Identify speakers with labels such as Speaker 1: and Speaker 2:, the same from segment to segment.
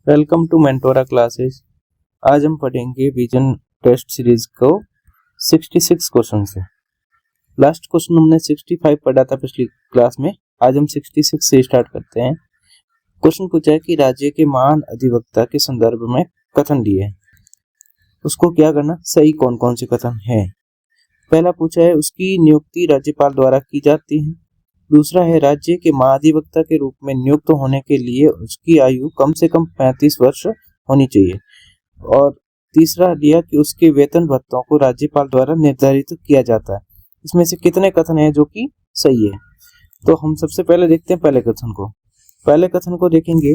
Speaker 1: Welcome to मेंटोरा classes. आज हम पढ़ेंगे विजन टेस्ट सीरीज को 66 क्वेश्चन से। लास्ट क्वेश्चन हमने 65 पढ़ा था पिछली क्लास में। आज हम 66 से स्टार्ट करते हैं। क्वेश्चन पूछा है कि राज्य के महान अधिवक्ता के संदर्भ में कथन दिए हैं, उसको क्या करना, सही कौन कौन से कथन हैं। पहला पूछा है उसकी नियुक्ति राज्यपाल द्वारा की जाती है। दूसरा है राज्य के महाधिवक्ता के रूप में नियुक्त होने के लिए उसकी आयु कम से कम 35 वर्ष होनी चाहिए। और तीसरा दिया कि उसके वेतन भत्तों को राज्यपाल द्वारा निर्धारित किया जाता है। इसमें से कितने कथन हैं जो कि सही है। तो हम सबसे पहले देखते हैं पहले कथन को। पहले कथन को देखेंगे।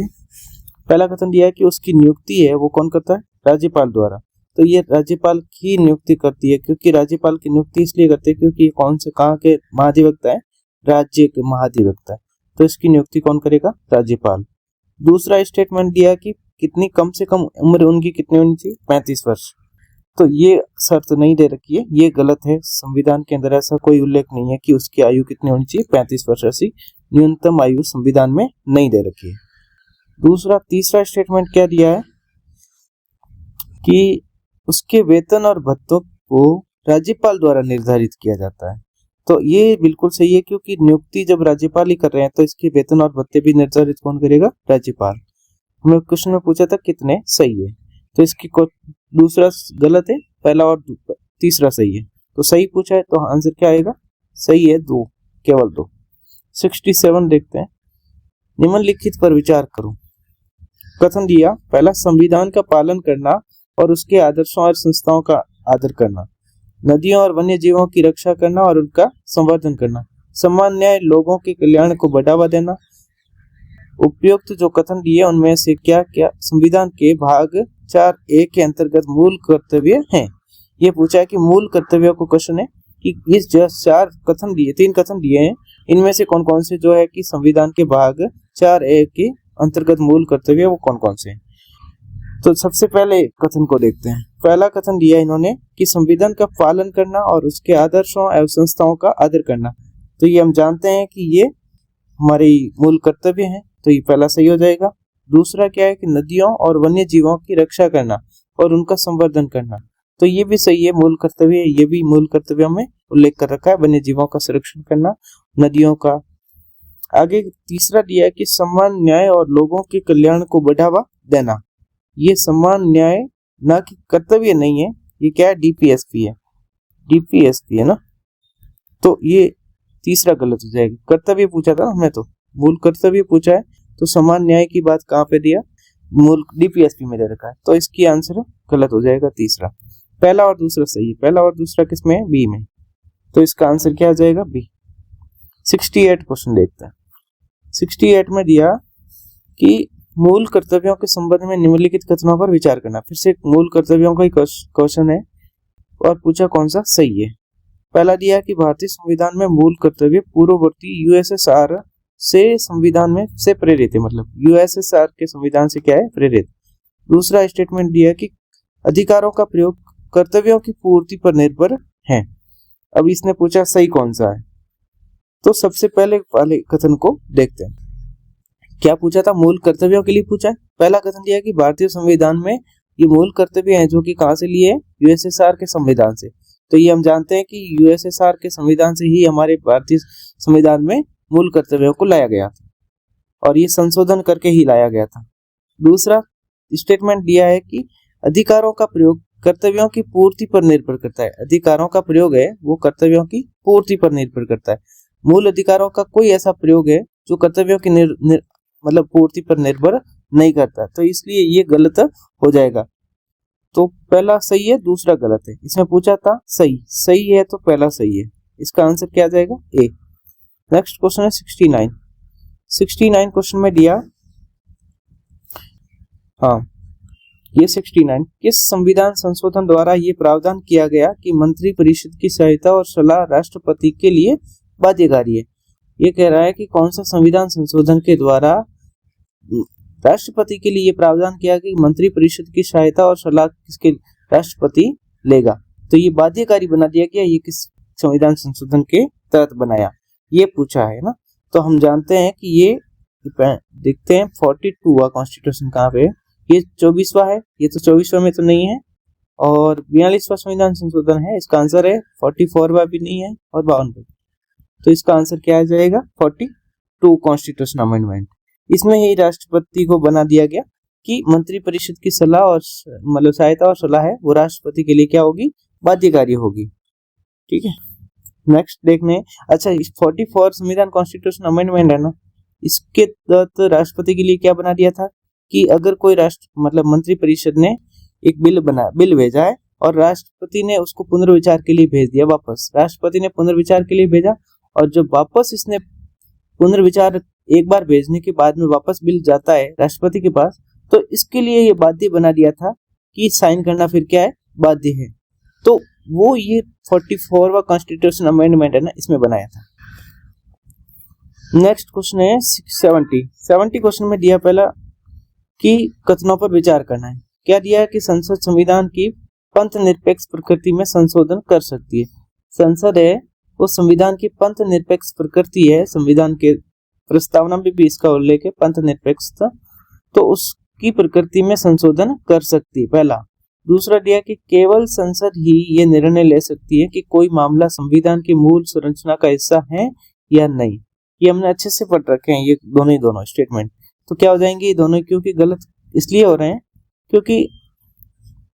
Speaker 1: पहला कथन दिया है कि उसकी नियुक्ति है वो कौन करता है, राज्यपाल द्वारा। तो ये राज्यपाल की नियुक्ति करती है, क्योंकि राज्यपाल की नियुक्ति इसलिए करते हैं क्योंकि कौन से कहाँ के महाधिवक्ता है, राज्य के महाधिवक्ता है। तो इसकी नियुक्ति कौन करेगा, राज्यपाल। दूसरा स्टेटमेंट दिया कि कितनी कम से कम उम्र उनकी कितनी होनी चाहिए, 35 वर्ष। तो ये शर्त नहीं दे रखी है, ये गलत है। संविधान के अंदर ऐसा कोई उल्लेख नहीं है कि उसकी आयु कितनी होनी चाहिए, 35 वर्ष। ऐसी न्यूनतम आयु संविधान में नहीं दे रखी है। तीसरा स्टेटमेंट क्या दिया है कि उसके वेतन और भत्तों को राज्यपाल द्वारा निर्धारित किया जाता है। तो ये बिल्कुल सही है, क्योंकि नियुक्ति जब राज्यपाल ही कर रहे हैं तो इसके वेतन और भत्ते भी निर्धारित कौन करेगा, राज्यपाल। हमें क्वेश्चन में पूछा था कितने सही है, तो इसकी दूसरा गलत है, पहला और तीसरा सही है। तो सही पूछा है तो आंसर क्या आएगा, सही है दो, केवल दो। 67 देखते हैं। निम्नलिखित पर विचार करो। कथन दिया, पहला संविधान का पालन करना और उसके आदर्शों और संस्थाओं का आदर करना, नदियों और वन्य जीवों की रक्षा करना और उनका संवर्धन करना, समान न्याय, लोगों के कल्याण को बढ़ावा देना। उपयुक्त जो कथन दिए उनमें से क्या क्या संविधान के भाग 4A के अंतर्गत मूल कर्तव्य हैं। ये पूछा है कि मूल कर्तव्यों को क्वेश्चन है कि इस जो 3 कथन दिए हैं, इनमें से कौन कौन से जो है कि संविधान के भाग 4A के अंतर्गत मूल कर्तव्य वो कौन कौन से हैं। तो सबसे पहले कथन को देखते हैं। पहला कथन दिया इन्होंने कि संविधान का पालन करना और उसके आदर्शों एवं संस्थाओं का आदर करना। तो ये हम जानते हैं कि ये हमारे मूल कर्तव्य हैं, तो ये पहला सही हो जाएगा। दूसरा क्या है कि नदियों और वन्य जीवों की रक्षा करना और उनका संवर्धन करना। तो ये भी सही है, मूल कर्तव्य, ये भी मूल कर्तव्यों में उल्लेख कर रखा है, वन्य जीवों का संरक्षण करना, नदियों का। आगे तीसरा दिया है कि समान न्याय और लोगों के कल्याण को बढ़ावा देना। ये समान न्याय ना कि कर्तव्य नहीं है, ये क्या है, डीपीएसपी है ना। तो ये तीसरा गलत हो जाएगा। कर्तव्य पूछा था हमें, तो मूल कर्तव्य पूछा है, तो समान न्याय की बात कहाँ पे दिया, मूल डीपीएसपी में दे रखा है, तो इसकी आंसर गलत हो जाएगा तीसरा। पहला और दूसरा सही है, पहला और दूसरा किसमें है, बी में, तो इसका आंसर क्या आ जाएगा, बी। 68 क्वेश्चन देखते हैं। 68 में दिया कि मूल कर्तव्यों के संबंध में निम्नलिखित कथनों पर विचार करना। फिर से मूल कर्तव्यों का ही क्वेश्चन है और पूछा कौन सा सही है। पहला दिया कि भारतीय संविधान में मूल कर्तव्य पूर्ववर्ती यूएसएसआर से संविधान में से प्रेरित है, मतलब यूएसएसआर के संविधान से क्या है, प्रेरित। दूसरा स्टेटमेंट दिया कि अधिकारों का प्रयोग कर्तव्यों की पूर्ति पर निर्भर है। अब इसने पूछा सही कौन सा है, तो सबसे पहले कथन को देखते हैं। क्या पूछा था, मूल कर्तव्यों के लिए पूछा है। पहला कथन दिया कि भारतीय संविधान में ये मूल कर्तव्य हैं जो कि कहां से लिए, यूएसएसआर के संविधान से। तो ये हम जानते हैं कि यूएसएसआर के संविधान से ही हमारे भारतीय संविधान में मूल कर्तव्यों को लाया गया था, और ये संशोधन करके ही लाया गया था। दूसरा स्टेटमेंट दिया है कि अधिकारों का प्रयोग कर्तव्यों की पूर्ति पर निर्भर करता है। अधिकारों का प्रयोग है वो कर्तव्यों की पूर्ति पर निर्भर करता है। मूल अधिकारों का कोई ऐसा प्रयोग है जो कर्तव्यों की मतलब पूर्ति पर निर्भर नहीं करता, तो इसलिए ये गलत हो जाएगा। तो पहला सही है, दूसरा गलत है। इसमें पूछा था सही है, तो पहला सही है, इसका आंसर क्या आ जाएगा, ए। नेक्स्ट क्वेश्चन है 69 क्वेश्चन में दिया, ये 69 किस संविधान संशोधन द्वारा ये प्रावधान किया गया कि मंत्री परिषद की सहायता और सलाह राष्ट्रपति के लिए बाध्यकारी है। ये कह रहा है कि कौन सा संविधान संशोधन के द्वारा राष्ट्रपति के लिए प्रावधान किया कि मंत्री परिषद की सहायता और सलाह किसके राष्ट्रपति लेगा। तो ये बाध्यकारी बना दिया गया, ये किस संविधान संशोधन के तहत बनाया, ये पूछा है ना। तो हम जानते हैं कि ये देखते हैं 42वां कॉन्स्टिट्यूशन कहाँ पे, ये 24वां है, ये तो 24वां में तो नहीं है, और 42वां संविधान संशोधन है। इसका आंसर है 44वां भी नहीं है और 52वां। तो इसका आंसर क्या आ जाएगा 42 कॉन्स्टिट्यूशन अमेंडमेंट। इसमें ही राष्ट्रपति को बना दिया गया कि मंत्री परिषद की सलाह और मतलब सहायता और सलाह है वो राष्ट्रपति के लिए क्या होगी, बाध्यकारी होगी। ठीक है, नेक्स्ट देखने। अच्छा, 44 संविधान कॉन्स्टिट्यूशन अमेंडमेंट है ना, इसके तहत राष्ट्रपति के लिए क्या बना दिया था कि अगर कोई राष्ट्र मतलब मंत्री परिषद ने एक बिल भेजा है और राष्ट्रपति ने उसको पुनर्विचार के लिए भेज दिया वापस, राष्ट्रपति ने पुनर्विचार के लिए भेजा, और जब वापस इसने पुनर्विचार एक बार भेजने के बाद में वापस बिल जाता है राष्ट्रपति के पास, तो इसके लिए ये बाध्य बना दिया था कि साइन करना फिर क्या है, बाध्य है। तो वो ये 44वां कॉन्स्टिट्यूशन अमेंडमेंट है ना, इसमें बनाया था। नेक्स्ट क्वेश्चन है 70 क्वेश्चन में दिया पहला कि कथनों पर विचार करना है। क्या दिया है कि संसद संविधान की पंथ निरपेक्ष प्रकृति में संशोधन कर सकती है। संसद है वो संविधान की पंथ निरपेक्ष प्रकृति है, संविधान के प्रस्तावना में भी इसका उल्लेख है पंथ निरपेक्षता, तो उसकी प्रकृति में संशोधन कर सकती है पहला। दूसरा दिया कि केवल संसद ही ये निर्णय ले सकती है कि कोई मामला संविधान की मूल संरचना का हिस्सा है या नहीं। ये हमने अच्छे से पढ़ रखे हैं ये दोनों स्टेटमेंट। तो क्या हो जाएंगे ये दोनों, क्योंकि गलत इसलिए हो रहे हैं क्योंकि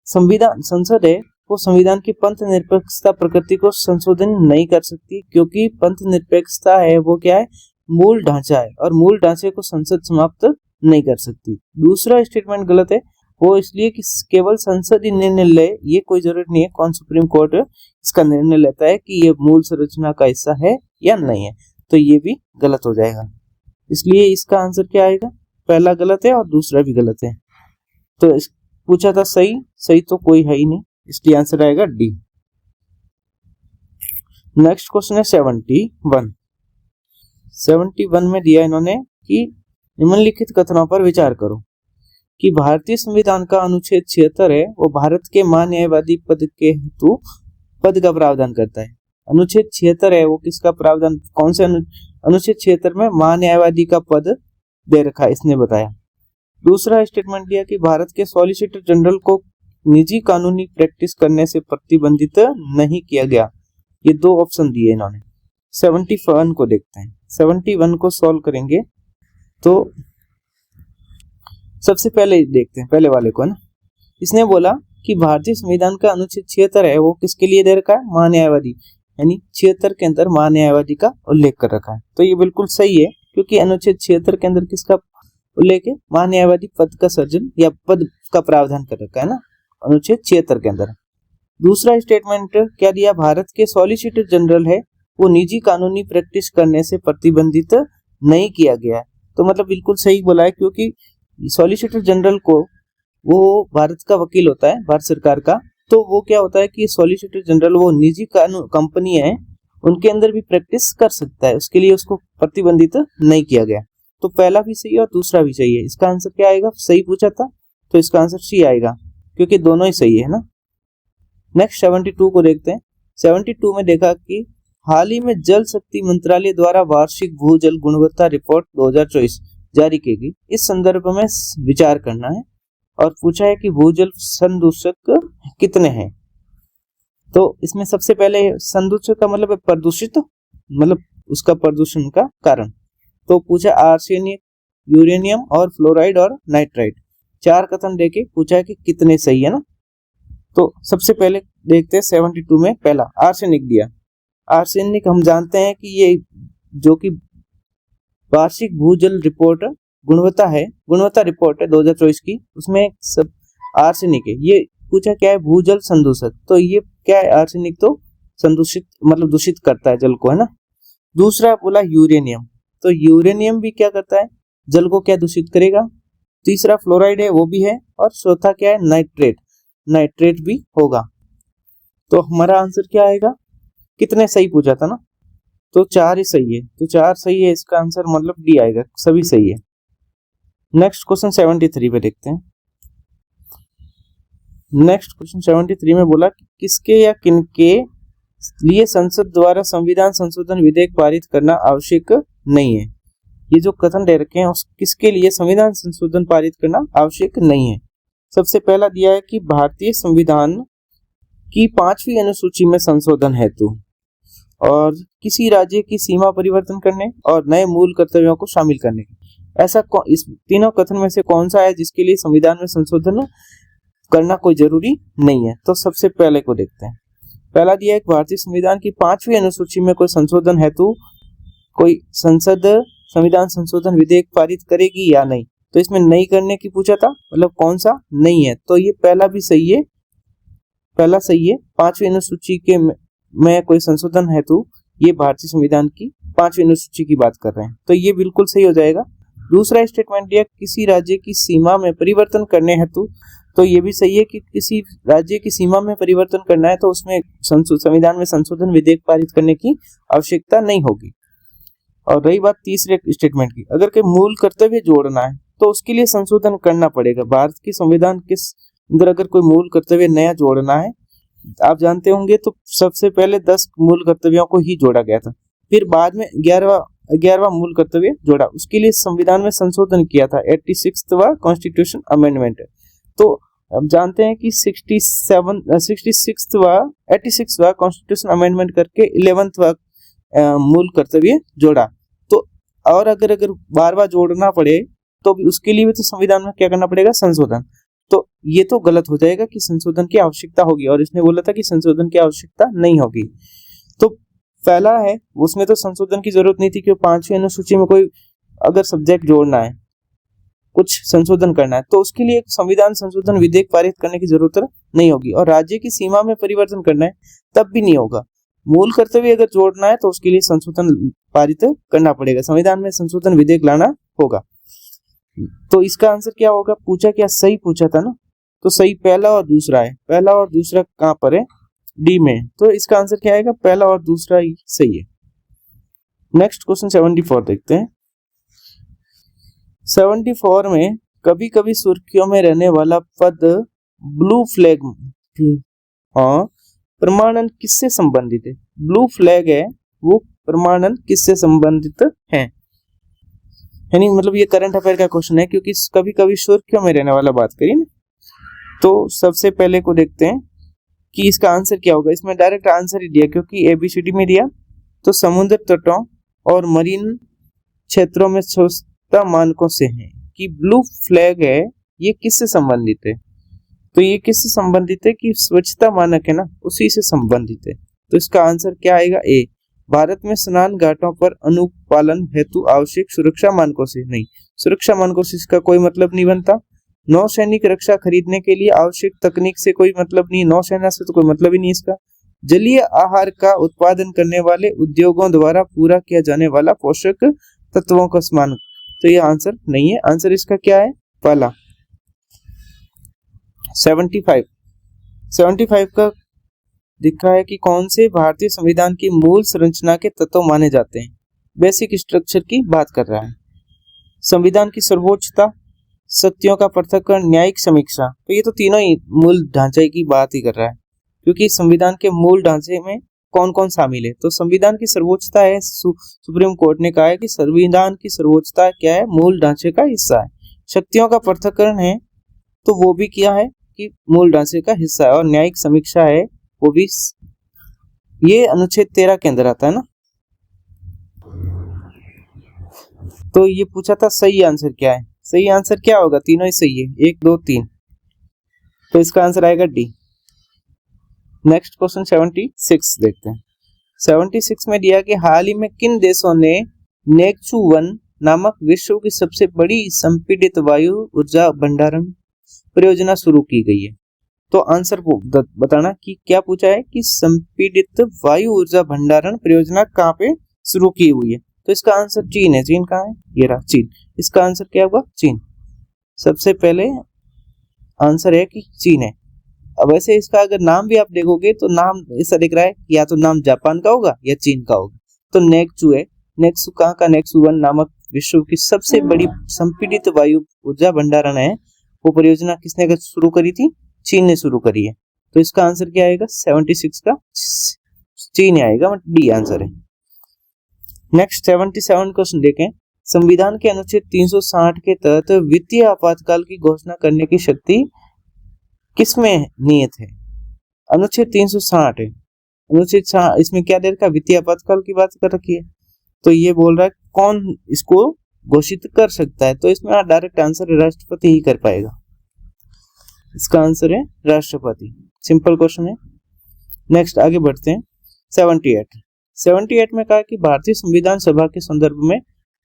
Speaker 1: संसद है वो संविधान की पंथ निरपेक्षता प्रकृति को संशोधन नहीं कर सकती, क्योंकि पंथ निरपेक्षता है वो क्या है, मूल ढांचा है, और मूल ढांचे को संसद समाप्त नहीं कर सकती। दूसरा स्टेटमेंट गलत है, वो इसलिए कि केवल संसद ही निर्णय ले, ये कोई जरूरत नहीं है कौन सुप्रीम कोर्ट इसका निर्णय लेता है कि ये मूल संरचना का हिस्सा है या नहीं है, तो ये भी गलत हो जाएगा। इसलिए इसका आंसर क्या आएगा, पहला गलत है और दूसरा भी गलत है। तो पूछा था सही तो कोई है ही नहीं, इसलिए आंसर आएगा डी। नेक्स्ट क्वेश्चन है 71 में दिया इन्होंने कि निम्नलिखित कथनों पर विचार करो कि भारतीय संविधान का अनुच्छेद 76 है वो भारत के महान्यायवादी पद के हेतु पद का प्रावधान करता है। अनुच्छेद 76 है वो किसका प्रावधान, कौन से अनुच्छेद 76 में महान्यायवादी का पद दे रखा है, इसने बताया। दूसरा स्टेटमेंट दिया कि भारत के सॉलिसिटर जनरल को निजी कानूनी प्रैक्टिस करने से प्रतिबंधित नहीं किया गया। ये दो ऑप्शन दिए इन्होंने। 71 को देखते हैं, 71 को सॉल्व करेंगे तो सबसे पहले देखते हैं पहले वाले को ना। इसने बोला कि भारतीय संविधान का अनुच्छेद 76 है वो किसके लिए दे रखा है, महान्यायवादी, यानी 76 के अंदर महान्यायवादी का उल्लेख कर रखा है। तो ये बिल्कुल सही है क्योंकि अनुच्छेद 76 के अंदर किसका उल्लेख है, महान्यायवादी पद का सर्जन या पद का प्रावधान कर रखा है ना अनुच्छेद 76 के अंदर। दूसरा स्टेटमेंट क्या दिया, भारत के सॉलिसिटर जनरल है वो निजी कानूनी प्रैक्टिस करने से प्रतिबंधित नहीं किया गया है। तो मतलब बिल्कुल सही बोला है क्योंकि सॉलिसिटर जनरल को वो भारत का वकील होता है भारत सरकार का, तो वो क्या होता है कि सॉलिसिटर जनरल वो निजी कानून कंपनी है उनके अंदर भी प्रैक्टिस कर सकता है, उसके लिए उसको प्रतिबंधित नहीं किया गया। तो पहला भी सही है और दूसरा भी सही है। इसका आंसर क्या आएगा, सही पूछा था तो इसका आंसर सी आएगा क्योंकि दोनों ही सही है ना। नेक्स्ट 72 को देखते हैं। 72 में देखा कि हाल ही में जल शक्ति मंत्रालय द्वारा वार्षिक भूजल गुणवत्ता रिपोर्ट 2024 जारी की गई, इस संदर्भ में विचार करना है और पूछा है कि भूजल संदूषक कितने हैं। तो इसमें सबसे पहले संदूषक का मतलब है प्रदूषित, मतलब उसका प्रदूषण का कारण। तो पूछा आर्सेनिक, यूरेनियम और फ्लोराइड और नाइट्राइड, चार कथन देके पूछा है कि कितने सही है ना। तो सबसे पहले देखते हैं 72 में पहला आर्सेनिक दिया। आर्सेनिक हम जानते हैं कि ये जो कि वार्षिक भूजल रिपोर्ट गुणवत्ता रिपोर्ट है 2024 की, उसमें सब आर्सेनिक है। ये पूछा क्या है, भूजल संदूषक, तो ये क्या है आर्सेनिक, तो संदूषित मतलब दूषित करता है जल को, है ना। दूसरा बोला यूरेनियम, तो यूरेनियम भी क्या करता है, जल को क्या दूषित करेगा। तीसरा फ्लोराइड है वो भी है, और चौथा क्या है नाइट्रेट भी होगा। तो हमारा आंसर क्या आएगा, कितने सही पूछा था ना, तो 4 ही सही है, तो 4 सही है, इसका आंसर मतलब डी आएगा, सभी सही है। नेक्स्ट क्वेश्चन 73 पे देखते हैं। नेक्स्ट क्वेश्चन 73 में बोला कि किसके या किनके लिए संसद द्वारा संविधान संशोधन विधेयक पारित करना आवश्यक नहीं है। ये जो कथन दे रखे हैं उस किसके लिए संविधान संशोधन पारित करना आवश्यक नहीं है। सबसे पहला दिया है कि भारतीय संविधान की 5वीं अनुसूची में संशोधन हेतु और किसी राज्य की सीमा परिवर्तन करने और नए मूल कर्तव्यों को शामिल करने। ऐसा इस तीनों कथन में से कौन सा है जिसके लिए संविधान में संशोधन करना कोई जरूरी नहीं है? तो सबसे पहले को देखते हैं। पहला दिया है कि भारतीय संविधान की 5वीं अनुसूची में कोई संशोधन हेतु कोई संसद संविधान संशोधन विधेयक पारित करेगी या नहीं। तो इसमें नहीं करने की पूछा था, मतलब कौन सा नहीं है, तो ये पहला भी सही है, पहला सही है। 5वीं अनुसूची के में कोई संशोधन हेतु, ये भारतीय संविधान की 5वीं अनुसूची की बात कर रहे हैं, तो ये बिल्कुल सही हो जाएगा। दूसरा स्टेटमेंट दिया किसी राज्य की सीमा में परिवर्तन करने हेतु, तो ये भी सही है कि किसी राज्य की सीमा में परिवर्तन करना है तो उसमें संविधान में संशोधन विधेयक पारित करने की आवश्यकता नहीं होगी। और रही बात तीसरे स्टेटमेंट की, अगर कोई मूल कर्तव्य जोड़ना है तो उसके लिए संशोधन करना पड़ेगा। भारत के संविधान के अंदर अगर कोई मूल कर्तव्य नया जोड़ना है, आप जानते होंगे, तो सबसे पहले 10 मूल कर्तव्यों को ही जोड़ा गया था, फिर बाद में 11वां मूल कर्तव्य जोड़ा, उसके लिए संविधान में संशोधन किया था, 86वां कॉन्स्टिट्यूशन अमेंडमेंट। तो अब जानते हैं कि 86वां कॉन्स्टिट्यूशन अमेंडमेंट करके 11वां मूल कर्तव्य जोड़ा। तो और अगर बार जोड़ना पड़े तो भी उसके लिए भी तो संविधान में क्या करना पड़ेगा, संशोधन। तो ये तो गलत हो जाएगा कि संशोधन की आवश्यकता होगी, और इसने बोला था कि संशोधन की आवश्यकता नहीं होगी। तो पहला है उसमें तो संशोधन की जरूरत नहीं थी, क्योंकि 5वीं अनुसूची में कोई अगर सब्जेक्ट जोड़ना है, कुछ संशोधन करना है, तो उसके लिए संविधान संशोधन विधेयक पारित करने की जरूरत नहीं होगी। और राज्य की सीमा में परिवर्तन करना है तब भी नहीं होगा। मूल कर्तव्य अगर जोड़ना है तो उसके लिए संशोधन पारित करना पड़ेगा, संविधान में संशोधन विधेयक लाना होगा। तो इसका आंसर क्या होगा, पूछा क्या, सही पूछा था ना, तो सही पहला और दूसरा है। पहला और दूसरा कहां पर है, डी में, तो इसका आंसर क्या आएगा, पहला और दूसरा ही सही है। नेक्स्ट क्वेश्चन 74 देखते हैं। 74 में कभी कभी सुर्खियों में रहने वाला पद ब्लू फ्लैग प्रमाणन किससे संबंधित है? ब्लू फ्लैग है वो प्रमाणन किससे संबंधित है? यानी मतलब ये करंट अफेयर का क्वेश्चन है, क्योंकि कभी कभी सुर्खियों में रहने वाला बात करिए ना। तो सबसे पहले को देखते हैं कि इसका आंसर क्या होगा। इसमें डायरेक्ट आंसर ही दिया, क्योंकि ABCD में दिया, तो समुद्र तटों और मरीन क्षेत्रों में स्वच्छता मानकों से है कि ब्लू फ्लैग है, ये किससे संबंधित है? तो ये किससे संबंधित है कि स्वच्छता मानक है ना, उसी से संबंधित है। तो इसका आंसर क्या आएगा, ए। भारत में स्नान घाटों पर अनुपालन हेतु आवश्यक सुरक्षा मानकों से नहीं, सुरक्षा मानकों से इसका कोई मतलब नहीं बनता। नौसैनिक रक्षा खरीदने के लिए आवश्यक तकनीक से कोई मतलब नहीं, नौसेना से तो कोई मतलब ही नहीं इसका। जलीय आहार का उत्पादन करने वाले उद्योगों द्वारा पूरा किया जाने वाला पोषक तत्वों का मानक, तो ये आंसर नहीं है। आंसर इसका क्या है, पहला। 75 का दिखा है कि कौन से भारतीय संविधान की मूल संरचना के तत्व माने जाते हैं। बेसिक स्ट्रक्चर की बात कर रहा है। संविधान की सर्वोच्चता, सत्यों का पृथक्करण, न्यायिक समीक्षा, तो ये तो तीनों ही मूल ढांचे की बात ही कर रहा है, क्योंकि संविधान के मूल ढांचे में कौन कौन शामिल है। तो संविधान की सर्वोच्चता है, सुप्रीम कोर्ट ने कहा है कि संविधान की सर्वोच्चता क्या है, मूल ढांचे का हिस्सा है। शक्तियों का पृथक्करण है, तो वो भी क्या है कि मूल ढांचे का हिस्सा है। और न्यायिक समीक्षा है, वो भी ये अनुच्छेद 13 के अंदर आता है ना। तो ये पूछा था सही आंसर क्या है, सही आंसर क्या होगा, तीनों ही सही है, 1 2 3, तो इसका आंसर आएगा डी। नेक्स्ट क्वेश्चन 76 देखते हैं। 76 में दिया कि हाल ही में किन देशों ने नेक्सू 1 नामक विश्व की सबसे बड़ी संपीड़ित वायु ऊर्जा भंडारण परियोजना शुरू की गई है। तो आंसर बताना कि क्या पूछा है कि संपीड़ित वायु ऊर्जा भंडारण परियोजना कहाँ पे शुरू की हुई है। तो इसका आंसर चीन है। चीन कहाँ है, ये रहा चीन। इसका आंसर क्या होगा, चीन। सबसे पहले आंसर है कि चीन है। अब वैसे इसका अगर नाम भी आप देखोगे तो नाम ऐसा दिख रहा है, या तो नाम जापान का होगा या चीन का होगा। तो नेक्सू है, नेक्सू कहाँ का, नेक्सू 1 नामक विश्व की सबसे बड़ी संपीड़ित वायु ऊर्जा भंडारण है, वो परियोजना किसने शुरू करी थी, चीन ने शुरू करी है। तो इसका आंसर क्या आएगा, 76 का चीन आएगा, डी आंसर है। नेक्स्ट 77 क्वेश्चन देखें। संविधान के अनुच्छेद 360 के तहत वित्तीय आपातकाल की घोषणा करने की शक्ति किसमें नियत है? अनुच्छेद 360 है। अनुच्छेद इसमें क्या दे रखा है? वित्तीय आपातकाल की बात कर रखी है। तो ये बोल रहा है कौन इसको घोषित कर सकता है, तो इसमें डायरेक्ट आंसर है राष्ट्रपति ही कर पाएगा। इसका आंसर है राष्ट्रपति। सिंपल क्वेश्चन है। नेक्स्ट आगे बढ़ते हैं। 78 में कहा कि भारतीय संविधान सभा के संदर्भ में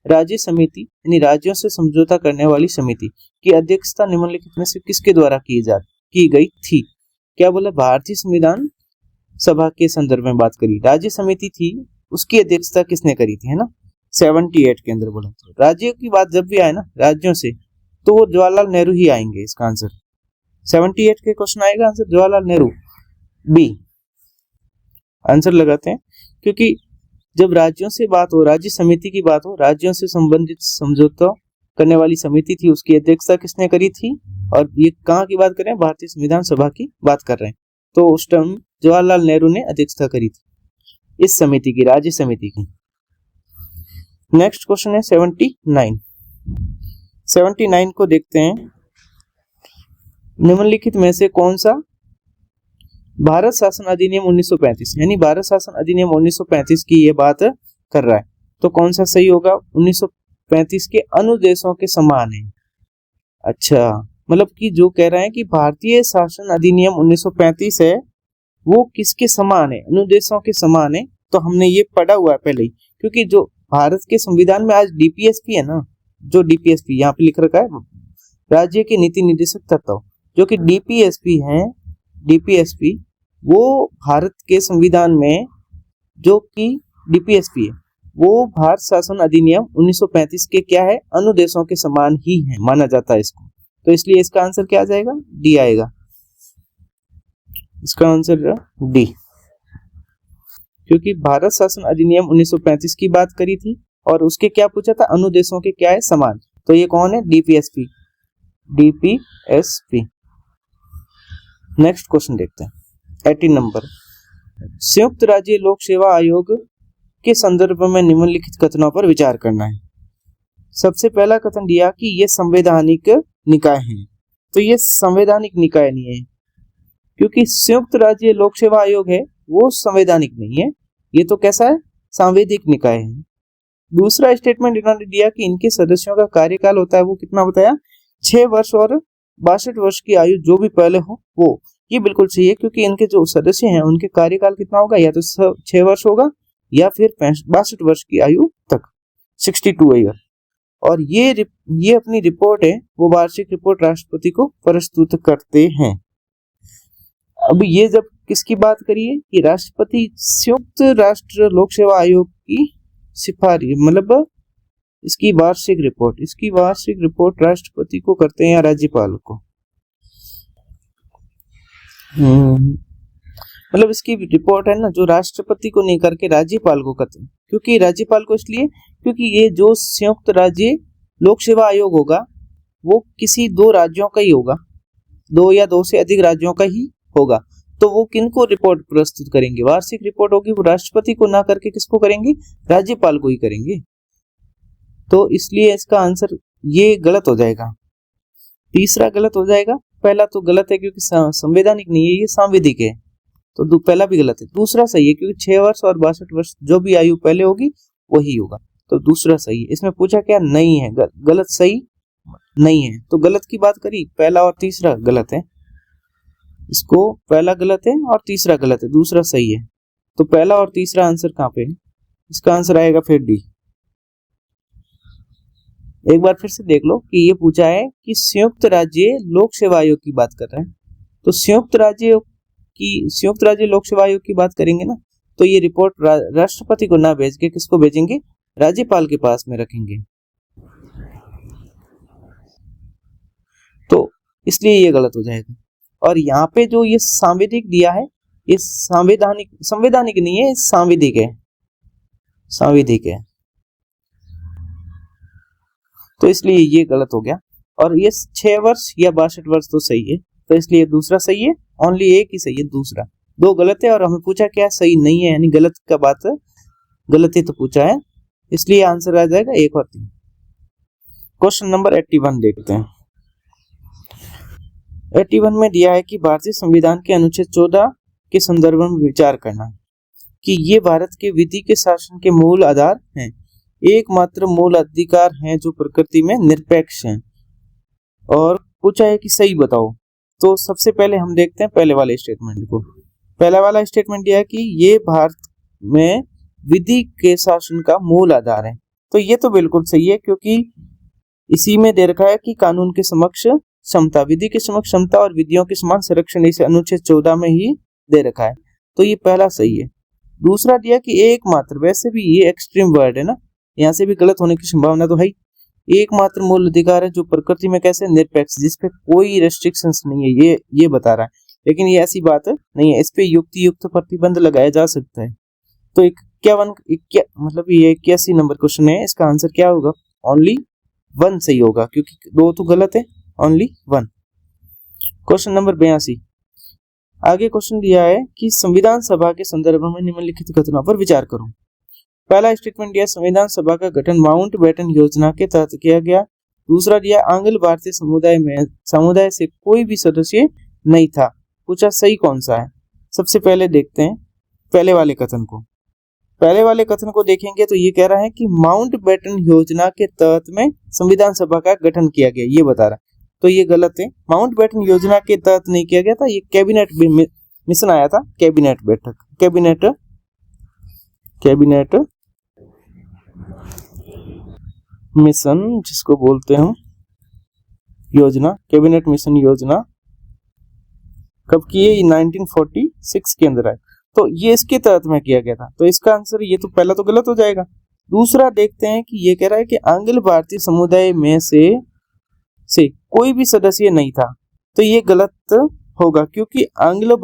Speaker 1: राज्य समिति यानी राज्यों से समझौता करने वाली समिति की अध्यक्षता निम्नलिखित में से किसके द्वारा की गई थी? क्या बोला? भारतीय संविधान सभा के संदर्भ में बात करी, राज्य समिति थी, उसकी अध्यक्षता किसने करी थी, है ना? 78 के अंदर बोला। तो राज्यों की बात जब भी आए ना, राज्यों से, तो वो जवाहरलाल नेहरू ही आएंगे। इसका आंसर 78 के क्वेश्चन आएगा answer Jawaharlal Nehru, B answer लगाते हैं। क्योंकि जब राज्यों से बात हो, राज्य समिति की बात हो, राज्यों से संबंधित समझौता करने वाली समिति थी, उसकी अध्यक्षता किसने करी थी? और ये कहाँ की बात कर रहे हैं? भारतीय संविधान सभा की बात कर रहे हैं। तो उस टाइम जवाहरलाल नेहरू ने अध्यक्षता करी थी इस समिति की, राज्य समिति की। नेक्स्ट क्वेश्चन है 79 को देखते हैं। निम्नलिखित में से कौन सा भारत शासन अधिनियम 1935 यानी भारत शासन अधिनियम 1935 की ये बात कर रहा है, तो कौन सा सही होगा? 1935 के अनुदेशों के समान है। अच्छा, मतलब कि जो कह रहे हैं कि भारतीय शासन अधिनियम 1935 है वो किसके समान है? अनुदेशों के समान है। तो हमने ये पढ़ा हुआ है पहले ही, क्योंकि जो भारत के संविधान में आज डीपीएसपी है ना, जो डीपीएसपी यहाँ पे लिख रखा है, राज्य के नीति निर्देशक तत्व, जो कि डीपीएसपी है, डीपीएसपी वो भारत के संविधान में जो कि डीपीएसपी है वो भारत शासन अधिनियम 1935 के क्या है? अनुदेशों के समान ही है, माना जाता है इसको। तो इसलिए इसका आंसर क्या आ जाएगा? डी आएगा। इसका आंसर डी, क्योंकि भारत शासन अधिनियम 1935 की बात करी थी और उसके क्या पूछा था? अनुदेशों के क्या है? समान। तो ये कौन है? DPSP, DPSP. नेक्स्ट क्वेश्चन देखते हैं 18 नंबर। संयुक्त राज्य लोक सेवा आयोग के संदर्भ में निम्नलिखित कथनों पर विचार करना है। सबसे पहला कथन दिया कि ये संवैधानिक निकाय है, तो ये संवैधानिक निकाय नहीं है, क्योंकि संयुक्त राज्य लोक सेवा आयोग है वो संवैधानिक नहीं है, ये तो कैसा है? सांविधिक निकाय है। दूसरा स्टेटमेंट इन्होंने दिया कि इनके सदस्यों का कार्यकाल होता है, वो कितना बताया? 6 वर्ष और 62 वर्ष की आयु जो भी पहले हो वो। ये बिल्कुल सही है, क्योंकि इनके जो सदस्य हैं उनके कार्यकाल कितना होगा? या तो 6 वर्ष होगा या फिर 62 वर्ष की आयु तक, 62 ईयर। और ये अपनी रिपोर्ट है वो वार्षिक रिपोर्ट राष्ट्रपति को प्रस्तुत करते हैं। अब ये जब किसकी बात करिए कि राष्ट्रपति संयुक्त राष्ट्र लोक सेवा आयोग की सिफारिश, मतलब इसकी वार्षिक रिपोर्ट राष्ट्रपति को करते हैं या राज्यपाल को। मतलब इसकी रिपोर्ट है ना, जो राष्ट्रपति को नहीं करके राज्यपाल को करते हैं। क्योंकि राज्यपाल को इसलिए क्योंकि ये जो संयुक्त राज्य लोक सेवा आयोग होगा वो किसी 2 राज्यों का ही होगा, 2 या 2 से अधिक राज्यों का ही होगा। तो वो किनको रिपोर्ट प्रस्तुत करेंगे? वार्षिक रिपोर्ट होगी वो राष्ट्रपति को ना करके किसको करेंगे? राज्यपाल को ही करेंगे। तो इसलिए इसका आंसर ये गलत हो जाएगा, तीसरा गलत हो जाएगा। पहला तो गलत है क्योंकि संवैधानिक नहीं है, ये सांविधिक है, तो पहला भी गलत है। दूसरा सही है क्योंकि 6 वर्ष और 62 वर्ष जो भी आयु पहले होगी वही होगा, तो दूसरा सही है। इसमें पूछा क्या? नहीं है, गलत सही नहीं है। तो गलत की बात करी, पहला और तीसरा गलत है, इसको पहला गलत है और तीसरा गलत है, दूसरा सही है। तो पहला और तीसरा आंसर कहाँ पे है? इसका आंसर आएगा फिर डी। एक बार फिर से देख लो कि ये पूछा है कि संयुक्त राज्य लोक सेवा आयोग की बात कर रहे हैं, तो संयुक्त राज्य लोक सेवा आयोग की बात करेंगे ना, तो ये रिपोर्ट राष्ट्रपति को ना भेज के किसको भेजेंगे? राज्यपाल के पास में रखेंगे। तो इसलिए ये गलत हो जाएगा। और यहाँ पे जो ये सांविधिक दिया है, ये संवैधानिक नहीं है, सांविधिक है, तो इसलिए ये गलत हो गया। और ये 6 वर्ष या 62 वर्ष तो सही है, तो इसलिए दूसरा सही है, ओनली एक ही सही है, दूसरा। 2 गलत है और हमें पूछा क्या? सही नहीं है, यानी गलत का बात गलत ही तो पूछा है, इसलिए आंसर आ जाएगा 1 और 3। क्वेश्चन नंबर 81 देखते हैं। 81 में दिया है कि भारतीय संविधान के अनुच्छेद 14 के संदर्भ में विचार करना कि ये भारत के विधि के शासन के मूल आधार हैं, एकमात्र मूल अधिकार हैं जो प्रकृति में निरपेक्ष हैं। और पूछा है कि सही बताओ। तो सबसे पहले हम देखते हैं पहले वाले स्टेटमेंट को। पहला वाला स्टेटमेंट दिया है कि ये भारत में विधि के शासन का मूल आधार है। तो ये तो बिल्कुल सही है, क्योंकि इसी में दे रखा है कि कानून के समक्ष समता, विधि के समक्ष समता और विधियों के समान संरक्षण, इसे अनुच्छेद 14 में ही दे रखा है। तो ये पहला सही है। दूसरा दिया कि एकमात्र, वैसे भी ये एक्सट्रीम वर्ड है ना, यहाँ से भी गलत होने की संभावना तो है ही। एकमात्र मूल अधिकार है जो प्रकृति में कैसे निरपेक्ष, जिसपे कोई रेस्ट्रिक्शंस नहीं है, ये बता रहा है। लेकिन ये ऐसी बात नहीं है, इस पे युक्त प्रतिबंध लगाया जा सकता है। तो 51 मतलब ये 81 नंबर क्वेश्चन है, इसका आंसर क्या होगा? ओनली 1 सही होगा, क्योंकि 2 तो गलत है, ओनली 1। क्वेश्चन नंबर 82, आगे क्वेश्चन दिया है कि संविधान सभा के संदर्भ में निम्नलिखित कथनों पर विचार करो। पहला स्टेटमेंट दिया संविधान सभा का गठन माउंटबेटन योजना के तहत किया गया। दूसरा दिया आंग्ल भारतीय समुदाय से कोई भी सदस्य नहीं था। पूछा सही कौन सा है? सबसे पहले देखते हैं पहले वाले कथन को। पहले वाले कथन को देखेंगे तो ये कह रहा है कि माउंटबेटन योजना के तहत में संविधान सभा का गठन किया गया, ये बता रहा है। तो ये गलत है, माउंटबेटन योजना के तहत नहीं किया गया था, ये कैबिनेट मिशन आया था, कैबिनेट बैठक, कैबिनेट मिशन जिसको बोलते हैं योजना, कैबिनेट मिशन योजना कब की है? 1946 के अंदर आए। तो ये इसके तहत में किया गया था। तो इसका आंसर ये तो पहला तो गलत हो जाएगा। दूसरा देखते हैं कि ये कह रहा है कि आंग्ल भारतीय समुदाय में से कोई भी सदस्य नहीं था। तो ये गलत होगा, क्योंकि आंग्ल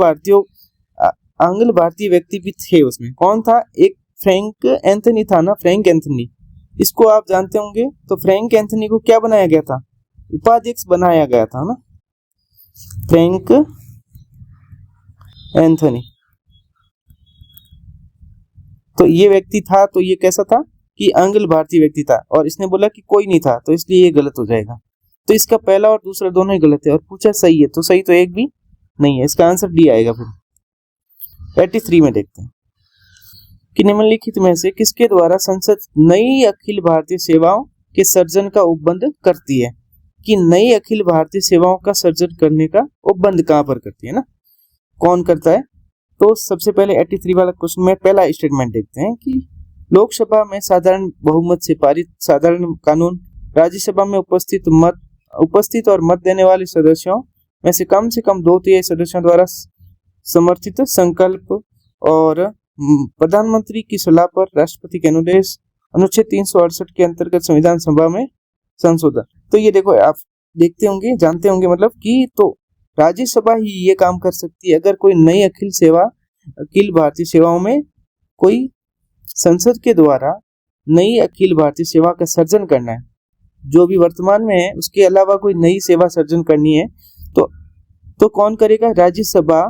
Speaker 1: भारतीय व्यक्ति भी थे उसमें। कौन था? एक फ्रैंक एंथनी था ना, फ्रैंक एंथनी, इसको आप जानते होंगे। तो फ्रैंक एंथनी को क्या बनाया गया था? उपाध्यक्ष बनाया गया था ना, फ्रैंक एंथनी। तो ये व्यक्ति था, तो ये कैसा था कि आंग्ल भारतीय व्यक्ति था, और इसने बोला कि कोई नहीं था, तो इसलिए ये गलत हो जाएगा। तो इसका पहला और दूसरा दोनों ही गलत है। और पूछा सही है, तो सही तो एक भी नहीं है, इसका आंसर डी आएगा। फिर 83 में देखते हैं कि निम्नलिखित में से किसके द्वारा संसद नई अखिल भारतीय सेवाओं के सर्जन का उपबंध करती है? कि नई अखिल भारतीय सेवाओं का सर्जन करने का उपबंध कहां पर करती है ना, कौन करता है? तो सबसे पहले 83 वाला क्वेश्चन में पहला स्टेटमेंट देखते हैं कि लोकसभा में साधारण बहुमत से पारित साधारण कानून, राज्यसभा में उपस्थित और मत देने वाले सदस्यों में से कम 2/3 सदस्यों द्वारा समर्थित संकल्प, और प्रधानमंत्री की सलाह पर राष्ट्रपति के अनुदेश, अनुच्छेद 368 के अंतर्गत संविधान सभा में संशोधन। तो ये देखो, आप देखते होंगे, जानते होंगे मतलब कि तो राज्यसभा ही ये काम कर सकती है। अगर कोई नई अखिल भारतीय सेवाओं में कोई संसद के द्वारा नई अखिल भारतीय सेवा का सर्जन करना है, जो भी वर्तमान में है उसके अलावा कोई नई सेवा सर्जन करनी है, तो कौन करेगा? राज्यसभा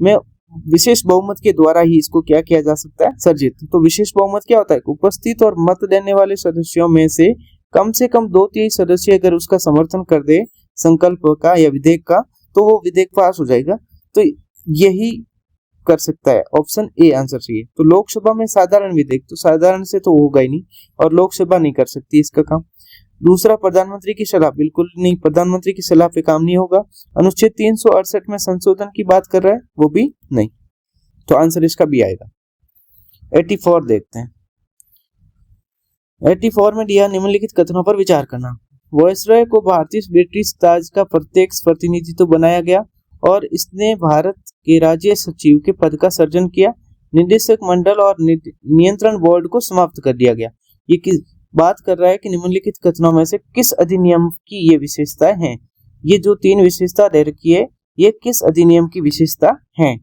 Speaker 1: में विशेष बहुमत के द्वारा ही इसको क्या किया जा सकता है? सर्जित। तो विशेष बहुमत क्या होता है? उपस्थित और मत देने वाले सदस्यों में से कम 2/3 सदस्य अगर उसका समर्थन कर दे संकल्प का या विधेयक का, तो वो विधेयक पास हो जाएगा। तो यही कर सकता है, ऑप्शन ए आंसर चाहिए। तो लोकसभा में साधारण विधेयक, तो साधारण से तो होगा ही नहीं, और लोकसभा नहीं कर सकती इसका काम। दूसरा, प्रधानमंत्री की सलाह, बिल्कुल नहीं, प्रधानमंत्री की सलाह पे काम नहीं होगा। अनुच्छेद 368 में संशोधन की बात कर रहा है, वो भी नहीं। तो आंसर इसका भी आएगा। 84 देखते हैं। 84 में दिया निम्नलिखित कथनों पर विचार करना। वायसरॉय को भारतीय ब्रिटिश ताज का प्रत्यक्ष प्रतिनिधित्व बनाया गया और इसने भारत के राज्य सचिव के पद का सर्जन किया। निदेशक मंडल और नियंत्रण बोर्ड को समाप्त कर दिया गया। ये किस बात कर रहा है कि निम्नलिखित कथनों में से किस अधिनियम की ये विशेषताएं हैं? ये जो 3 विशेषता दे रखी है, ये किस अधिनियम की विशेषता हैं?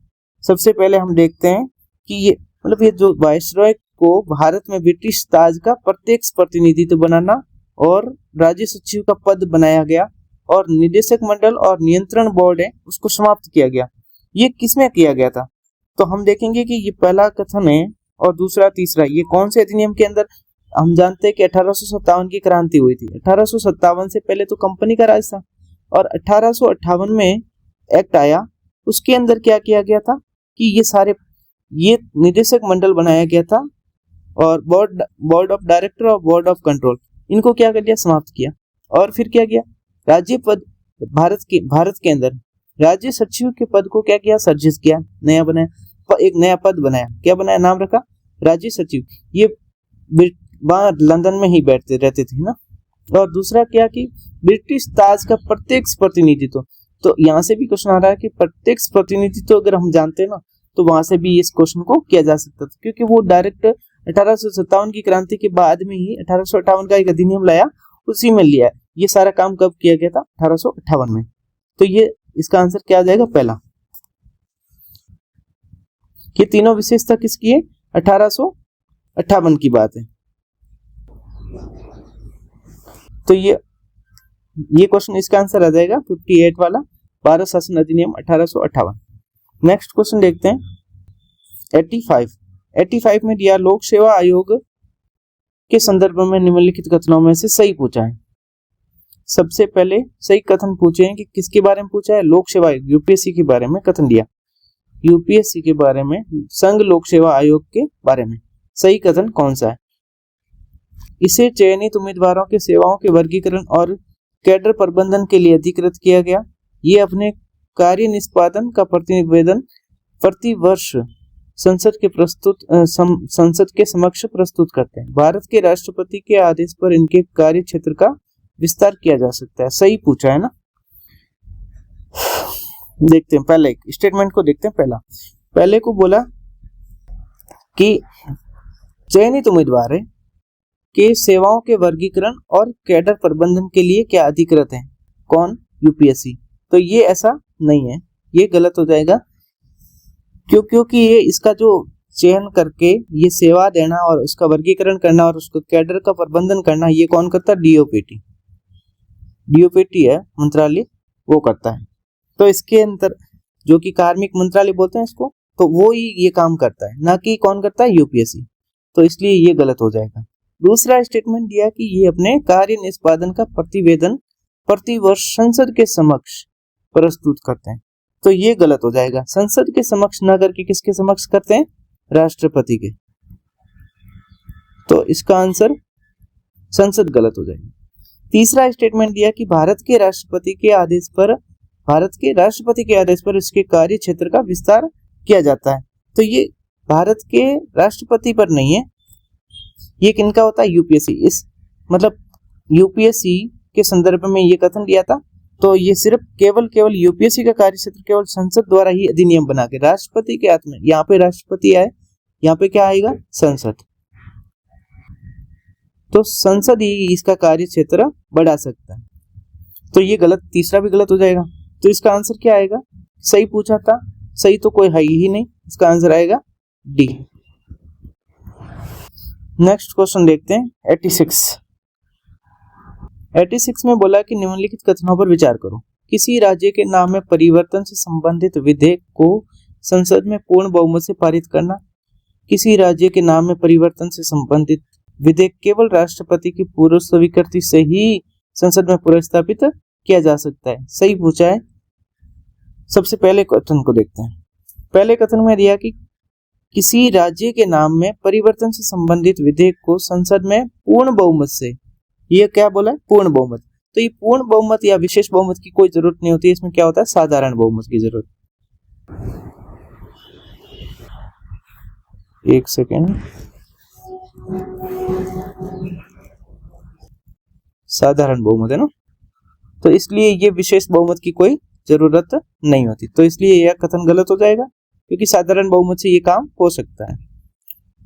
Speaker 1: सबसे पहले हम देखते हैं कि ये मतलब ये जो वायसरॉय को भारत में ब्रिटिश ताज का प्रत्यक्ष प्रतिनिधित्व बनाना और राज्य सचिव का पद बनाया गया और निदेशक मंडल और नियंत्रण बोर्ड है उसको समाप्त किया गया, ये किसमें किया गया था? तो हम देखेंगे कि ये पहला कथन है और दूसरा तीसरा ये कौन से अधिनियम के अंदर? हम जानते हैं कि 1857 की क्रांति हुई थी। 1857 से पहले तो कंपनी का राज था और 1858 में एक्ट आया उसके अंदर क्या किया गया था कि ये निदेशक मंडल बनाया गया था और बोर्ड ऑफ डायरेक्टर और बोर्ड ऑफ कंट्रोल इनको क्या कर दिया, समाप्त किया। और फिर क्या किया, राज्य पद भारत के अंदर राज्य सचिव के पद को क्या किया, सर्जित किया, नया बनाया, एक नया पद बनाया, क्या बनाया, नाम रखा राज्य सचिव। ये वहां लंदन में ही बैठते रहते थे ना। और दूसरा क्या कि ब्रिटिश ताज का प्रत्यक्ष प्रतिनिधित्व, तो यहाँ से भी क्वेश्चन आ रहा है कि प्रत्यक्ष प्रतिनिधित्व अगर हम जानते हैं ना तो वहां से भी इस क्वेश्चन को किया जा सकता था, क्योंकि वो डायरेक्ट 1857 की क्रांति के बाद में ही 1858 का एक अधिनियम लाया, उसी में लिया। ये सारा काम कब किया गया था, 1858 में। तो ये इसका आंसर क्या आ जाएगा, पहला। ये तीनों विशेषता किसकी है, 1858 की बात है। तो ये क्वेश्चन इसका आंसर आ जाएगा 58 वाला, भारत शासन अधिनियम 1858। नेक्स्ट क्वेश्चन देखते हैं 85 में दिया लोक सेवा आयोग के संदर्भ में निम्नलिखित कथनों में से सही पूछा है। सबसे पहले सही कथन पूछे हैं कि किसके बारे में पूछा है, लोक सेवा आयोग, यूपीएससी के बारे में कथन दिया, यूपीएससी के बारे में, संघ लोक सेवा आयोग के बारे में। सही कथन कौन सा है, इसे चयनित उम्मीदवारों के सेवाओं के वर्गीकरण और कैडर प्रबंधन के लिए अधिकृत किया गया। ये अपने कार्य निष्पादन का प्रतिवेदन प्रतिवर्ष संसद के समक्ष प्रस्तुत करते हैं। भारत के राष्ट्रपति के आदेश पर इनके कार्य क्षेत्र का विस्तार किया जा सकता है। सही पूछा है ना। देखते हैं पहले स्टेटमेंट को, देखते हैं पहले को बोला कि चयनित उम्मीदवार है के सेवाओं के वर्गीकरण और कैडर प्रबंधन के लिए क्या अधिकृत है, कौन, यूपीएससी। तो ये ऐसा नहीं है, ये गलत हो जाएगा, क्योंकि ये इसका जो चयन करके ये सेवा देना और उसका वर्गीकरण करना और उसको कैडर का प्रबंधन करना, ये कौन करता है, डीओपीटी है मंत्रालय, वो करता है। तो इसके अंदर जो कि कार्मिक मंत्रालय बोलते हैं इसको, तो वो ही ये काम करता है, ना कि कौन करता है, यूपीएससी। तो इसलिए ये गलत हो जाएगा। दूसरा स्टेटमेंट दिया कि ये अपने कार्य निष्पादन का प्रतिवेदन प्रतिवर्ष संसद के समक्ष प्रस्तुत करते हैं, तो ये गलत हो जाएगा। संसद के समक्ष न करके किसके समक्ष करते हैं, राष्ट्रपति के। तो इसका आंसर संसद गलत हो जाएगा। तीसरा स्टेटमेंट दिया कि भारत के राष्ट्रपति के आदेश पर इसके कार्य क्षेत्र का विस्तार किया जाता है। तो ये भारत के राष्ट्रपति पर नहीं है, ये किनका होता है, यूपीएससी। इस मतलब यूपीएससी के संदर्भ में ये कथन दिया था, तो ये सिर्फ केवल यूपीएससी का कार्य क्षेत्र केवल संसद द्वारा ही अधिनियम बना के, राष्ट्रपति के हाथ में, यहाँ पे राष्ट्रपति आए, यहाँ पे क्या आएगा, संसद। तो संसद ही इसका कार्य क्षेत्र बढ़ा सकता है। तो ये गलत, तीसरा भी गलत हो जाएगा। तो इसका आंसर क्या आएगा, सही पूछा था, सही तो कोई है ही नहीं, इसका आंसर आएगा डी। नेक्स्ट क्वेश्चन देखते हैं 86 में बोला कि निम्नलिखित कथनों पर विचार करो। किसी राज्य के नाम में परिवर्तन से संबंधित विधेयक को संसद में पूर्ण बहुमत से पारित करना। किसी राज्य के नाम में परिवर्तन से संबंधित विधेयक केवल राष्ट्रपति की पूर्व स्वीकृति से ही संसद में पुनर्स्थापित किया जा सकता है। सही पूछा है। सबसे पहले कथन को देखते हैं। पहले कथन में दिया कि किसी राज्य के नाम में परिवर्तन से संबंधित विधेयक को संसद में पूर्ण बहुमत से, ये क्या बोला है, पूर्ण बहुमत। तो ये पूर्ण बहुमत या विशेष बहुमत की कोई जरूरत नहीं होती, इसमें क्या होता है, साधारण बहुमत की जरूरत। एक सेकेंड, साधारण बहुमत है ना, तो इसलिए ये विशेष बहुमत की कोई जरूरत नहीं होती। तो इसलिए यह कथन गलत हो जाएगा, क्योंकि साधारण बहुमत से ये काम हो सकता है।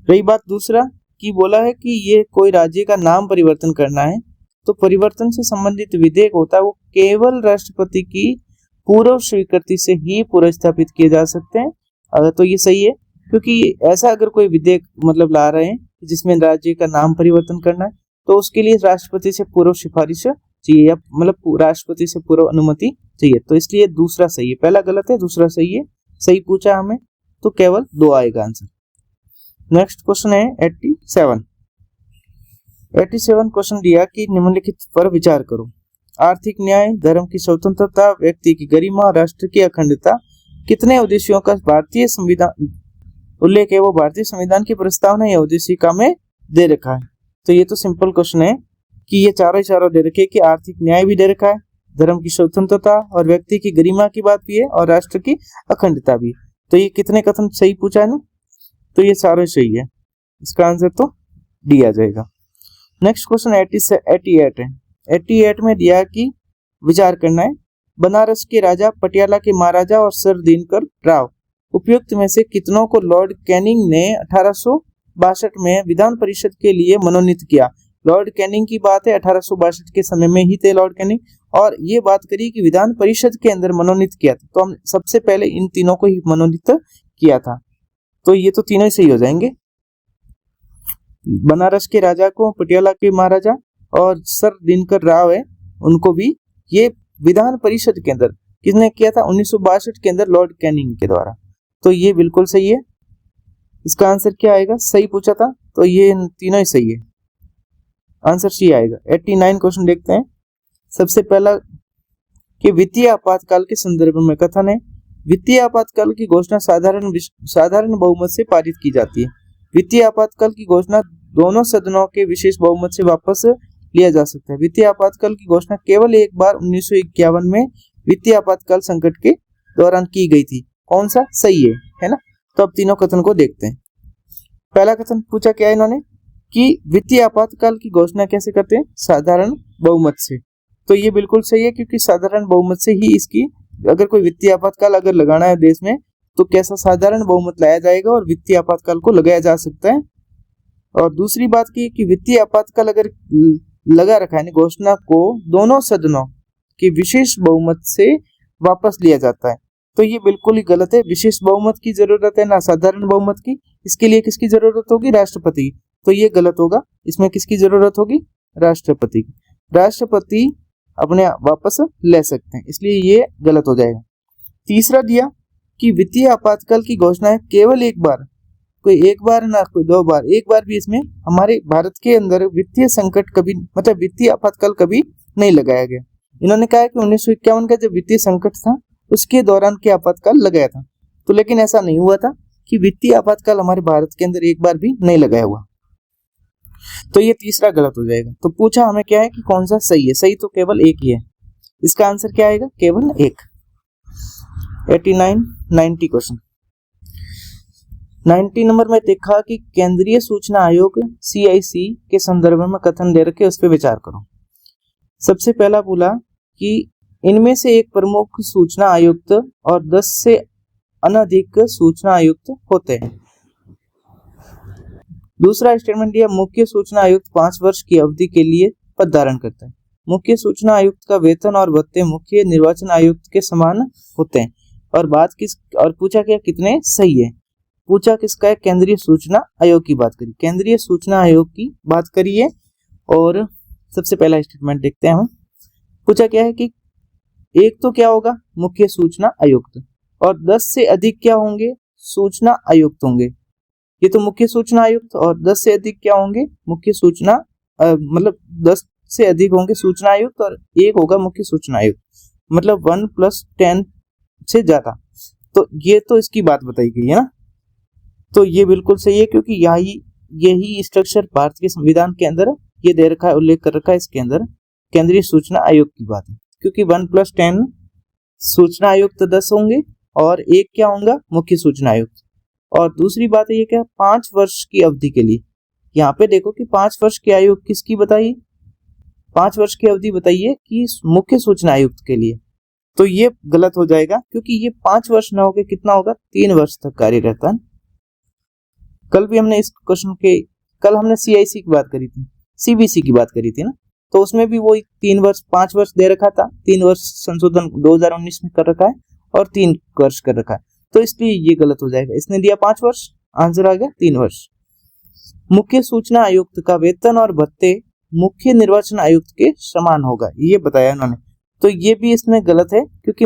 Speaker 1: रही बात दूसरा कि बोला है कि ये कोई राज्य का नाम परिवर्तन करना है, तो परिवर्तन से संबंधित विधेयक होता है वो केवल राष्ट्रपति की पूर्व स्वीकृति से ही पुनर्स्थापित किए जा सकते हैं। तो ये सही है, क्योंकि ऐसा अगर कोई विधेयक मतलब ला रहे हैं जिसमें राज्य का नाम परिवर्तन करना है, तो उसके लिए राष्ट्रपति से पूर्व सिफारिश चाहिए, या मतलब राष्ट्रपति से पूर्व अनुमति चाहिए। तो इसलिए दूसरा सही है, पहला गलत है, दूसरा सही है। सही पूछा हमें, तो केवल 2 आएगा आंसर। नेक्स्ट क्वेश्चन है 87 क्वेश्चन दिया कि निम्नलिखित पर विचार करो। आर्थिक न्याय, धर्म की स्वतंत्रता, व्यक्ति की गरिमा, राष्ट्र की अखंडता कितने उद्देश्यों का भारतीय संविधान उल्लेख है वो भारतीय संविधान की प्रस्तावना या उद्देशिका में दे रखा है। तो ये तो सिंपल क्वेश्चन है कि ये चारों दे रखे कि आर्थिक न्याय भी दे रखा है, धर्म की स्वतंत्रता और व्यक्ति की गरिमा की बात भी है और राष्ट्र की अखंडता भी। तो ये कितने कथन सही पूछा है ना, तो ये सारे सही है, इसका आंसर तो डी आ जाएगा। नेक्स्ट क्वेश्चन 88 है। 88 में दिया कि विचार करना है, बनारस के राजा, पटियाला के महाराजा और सर दिनकर राव उपयुक्त में से कितनों को लॉर्ड कैनिंग ने 1862 में विधान परिषद के लिए मनोनीत किया। लॉर्ड कैनिंग की बात है, 1862 के समय में ही थे लॉर्ड कैनिंग, और ये बात करी कि विधान परिषद के अंदर मनोनीत किया था। तो हम सबसे पहले इन तीनों को ही मनोनीत किया था, तो ये तो तीनों ही सही हो जाएंगे। बनारस के राजा को, पटियाला के महाराजा और सर दिनकर राव है, उनको भी ये विधान परिषद के अंदर किसने किया था, 1962 के अंदर लॉर्ड कैनिंग के द्वारा। तो ये बिल्कुल सही है, इसका आंसर क्या आएगा, सही पूछा था तो ये तीनों ही सही है, आंसर सी आएगा। 89 क्वेश्चन देखते हैं। सबसे पहला कि वित्तीय आपातकाल के संदर्भ में कथन है, वित्तीय आपातकाल की घोषणा साधारण बहुमत से पारित की जाती है। वित्तीय आपातकाल की घोषणा दोनों सदनों के विशेष बहुमत से वापस लिया जा सकता है। वित्तीय आपातकाल की घोषणा केवल एक बार 1951 में वित्तीय आपातकाल संकट के दौरान की गई थी। कौन सा सही है ना। तो अब तीनों कथन को देखते हैं। पहला कथन पूछा क्या है इन्होंने कि वित्तीय आपातकाल की घोषणा कैसे करते हैं, साधारण बहुमत से। तो ये बिल्कुल सही है, क्योंकि साधारण बहुमत से ही इसकी, अगर कोई वित्तीय आपातकाल अगर लगाना है देश में तो कैसा साधारण बहुमत लाया जाएगा और वित्तीय आपातकाल को लगाया जा सकता है। और दूसरी बात की कि वित्तीय आपातकाल अगर लगा रखा है घोषणा को दोनों सदनों के विशेष बहुमत से वापस लिया जाता है, तो ये बिल्कुल ही गलत है। विशेष बहुमत की जरूरत है ना साधारण बहुमत की। इसके लिए किसकी जरूरत होगी, राष्ट्रपति की। तो ये गलत होगा, इसमें किसकी जरूरत होगी, राष्ट्रपति की। राष्ट्रपति अपने वापस ले सकते हैं, इसलिए ये गलत हो जाएगा। तीसरा दिया कि वित्तीय आपातकाल की घोषणा है केवल एक बार, कोई एक बार ना कोई दो बार, एक बार भी इसमें हमारे भारत के अंदर वित्तीय संकट कभी, मतलब वित्तीय आपातकाल कभी नहीं लगाया गया। इन्होंने कहा कि 1951 का जब वित्तीय संकट था उसके दौरान के आपातकाल लगाया था, तो लेकिन ऐसा नहीं हुआ था कि वित्तीय आपातकाल हमारे भारत के अंदर एक बार भी नहीं लगाया हुआ। तो ये तीसरा गलत हो जाएगा। तो पूछा हमें क्या है कि कौन सा सही है, सही तो केवल एक ही है, इसका आंसर क्या आएगा, केवल एक। 89 90 क्वेश्चन 90 नंबर में देखा कि केंद्रीय सूचना आयोग CIC के संदर्भ में कथन दे रखे, उस पर विचार करो। सबसे पहला बोला कि इनमें से एक प्रमुख सूचना आयुक्त और 10 से अनधिक सूचना आयुक्त होते हैं। दूसरा स्टेटमेंट दिया, मुख्य सूचना आयुक्त 5 वर्ष की अवधि के लिए पद धारण करता है। मुख्य सूचना आयुक्त का वेतन और भत्ते मुख्य निर्वाचन आयुक्त के समान होते हैं। और बात किस, और पूछा क्या कितने सही है, पूछा किसका है, केंद्रीय सूचना आयोग की बात करी, केंद्रीय सूचना आयोग की बात करी है। और सबसे पहला स्टेटमेंट देखते हैं हम। पूछा क्या है कि एक तो क्या होगा, मुख्य सूचना आयुक्त, और 10 से अधिक क्या होंगे, सूचना आयुक्त होंगे। ये तो मुख्य सूचना आयुक्त, और 10 से अधिक क्या होंगे, मुख्य सूचना मतलब 10 से अधिक होंगे सूचना आयुक्त, और एक होगा मुख्य सूचना आयुक्त, मतलब 1 + 10 से ज्यादा। तो ये तो इसकी बात बताई गई है ना, तो ये बिल्कुल सही है, क्योंकि यही स्ट्रक्चर भारत के संविधान के अंदर ये दे रखा है, उल्लेख कर रखा है, इसके अंदर केंद्रीय सूचना आयोग की बात है। क्योंकि 1 + 10 सूचना आयुक्त 10 होंगे और एक क्या होगा, मुख्य सूचना आयुक्त। और दूसरी बात है ये क्या, 5 वर्ष की अवधि के लिए। यहाँ पे देखो कि 5 वर्ष की आयु किसकी बताइए, 5 वर्ष की अवधि बताइए कि मुख्य सूचना आयुक्त के लिए। तो ये गलत हो जाएगा, क्योंकि ये 5 वर्ष न होकर कितना होगा, 3 वर्ष तक कार्य रहता है। कल भी हमने इस क्वेश्चन के, कल हमने CIC की बात करी थी, CBC की बात करी थी ना, तो उसमें भी वही 3 वर्ष 5 वर्ष दे रखा था, 3 वर्ष संशोधन 2019 में कर रखा है और 3 वर्ष कर रखा है, तो इसलिए ये गलत हो जाएगा। इसने दिया 5 वर्ष, आंसर आ गया 3 वर्ष। मुख्य सूचना आयुक्त का वेतन और भत्ते मुख्य निर्वाचन आयुक्त के समान होगा, ये बताया इन्होंने। तो ये भी इसमें गलत है, क्योंकि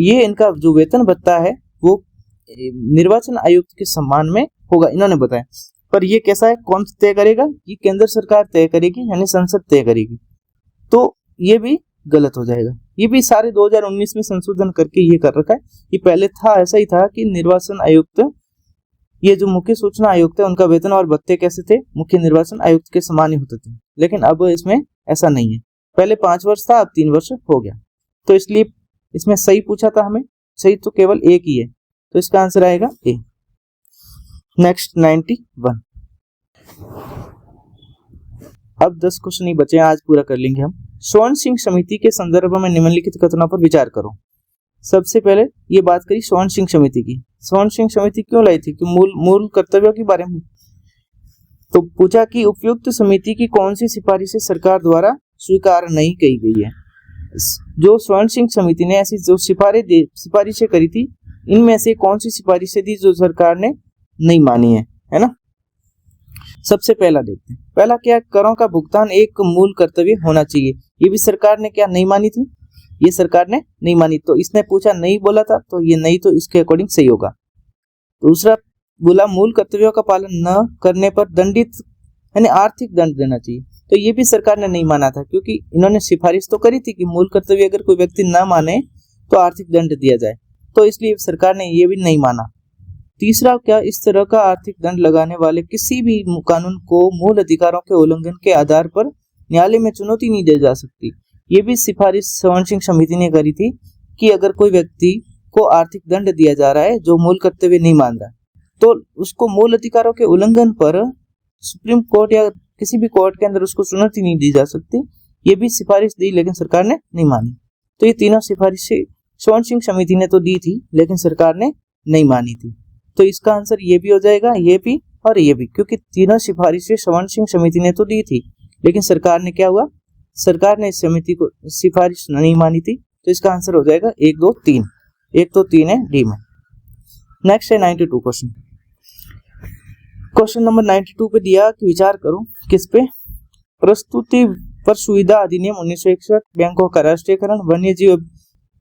Speaker 1: ये इनका जो वेतन भत्ता है वो निर्वाचन आयुक्त के सम्मान में होगा, इन्होंने बताया। पर ये कैसा है, कौन तय करेगा, ये केंद्र सरकार तय करेगी, यानी संसद तय करेगी। तो ये भी गलत हो जाएगा। ये भी सारे 2019 में संशोधन करके ये कर रखा है। ये पहले था, ऐसा ही था कि निर्वाचन आयुक्त, ये जो मुख्य सूचना आयुक्त है, उनका वेतन और भत्ते कैसे थे, मुख्य निर्वाचन आयुक्त के समान ही होते थे। लेकिन अब इसमें ऐसा नहीं है, पहले 5 वर्ष था, अब 3 वर्ष हो गया। तो इसलिए इसमें सही पूछा था हमें, सही तो केवल एक ही है, तो इसका आंसर आएगा ए। नेक्स्ट 91। अब 10 क्वेश्चन ही बचे हैं, आज पूरा कर लेंगे हम। स्वर्ण सिंह समिति के संदर्भ में निम्नलिखित कथनों पर विचार करो। सबसे पहले ये बात करी स्वर्ण सिंह समिति की। स्वर्ण सिंह समिति क्यों लाई थी? कि मूल कर्तव्यों के बारे में। तो पूछा कि उपयुक्त समिति की कौन सी सिफारिशें सरकार द्वारा स्वीकार नहीं की गई है। जो स्वर्ण सिंह समिति ने ऐसी जो सिफारिशें करी थी, इनमें से कौन सी सिफारिशें थी जो सरकार ने नहीं मानी है ना। सबसे पहला देखते हैं, पहला क्या, करों का भुगतान एक मूल कर्तव्य होना चाहिए। ये भी सरकार ने क्या नहीं मानी थी, ये सरकार ने नहीं मानी। तो इसने पूछा नहीं बोला था, तो ये नहीं तो इसके अकॉर्डिंग सही होगा। दूसरा बोला मूल कर्तव्यों का पालन न करने पर दंडित यानी आर्थिक दंड देना चाहिए। तो ये भी सरकार ने नहीं माना था, क्योंकि इन्होंने सिफारिश तो करी थी कि मूल कर्तव्य अगर कोई व्यक्ति न माने तो आर्थिक दंड दिया जाए, तो इसलिए सरकार ने ये भी नहीं माना। तीसरा क्या, इस तरह का आर्थिक दंड लगाने वाले किसी भी कानून को मूल अधिकारों के उल्लंघन के आधार पर न्यायालय में चुनौती नहीं दी जा सकती। ये भी सिफारिश स्वर्ण सिंह समिति ने करी थी कि अगर कोई व्यक्ति को आर्थिक दंड दिया जा रहा है जो मूल कर्तव्य नहीं मान रहा, तो उसको मूल अधिकारों के उल्लंघन पर सुप्रीम कोर्ट या किसी भी कोर्ट के अंदर उसको चुनौती नहीं दी जा सकती। ये भी सिफारिश दी, लेकिन सरकार ने नहीं मानी। तो ये तीनों सिफारिशें स्वर्ण सिंह समिति ने तो दी थी, लेकिन सरकार ने नहीं मानी थी। तो इसका आंसर ये भी हो जाएगा, ये भी और ये भी, क्योंकि तीनों सिफारिशें स्वर्ण सिंह समिति ने तो दी थी, लेकिन सरकार ने क्या हुआ, सरकार ने इस समिति को सिफारिश नहीं मानी थी। तो इसका आंसर हो जाएगा 1, 2, 3। 1 तो 3 है डी में। नेक्स्ट है 92 क्वेश्चन। क्वेश्चन नंबर 92 पे दिया कि विचार करो किस पे, प्रस्तुति पर सुविधा अधिनियम 1961, बैंकों का राष्ट्रीयकरण, वन्य जीव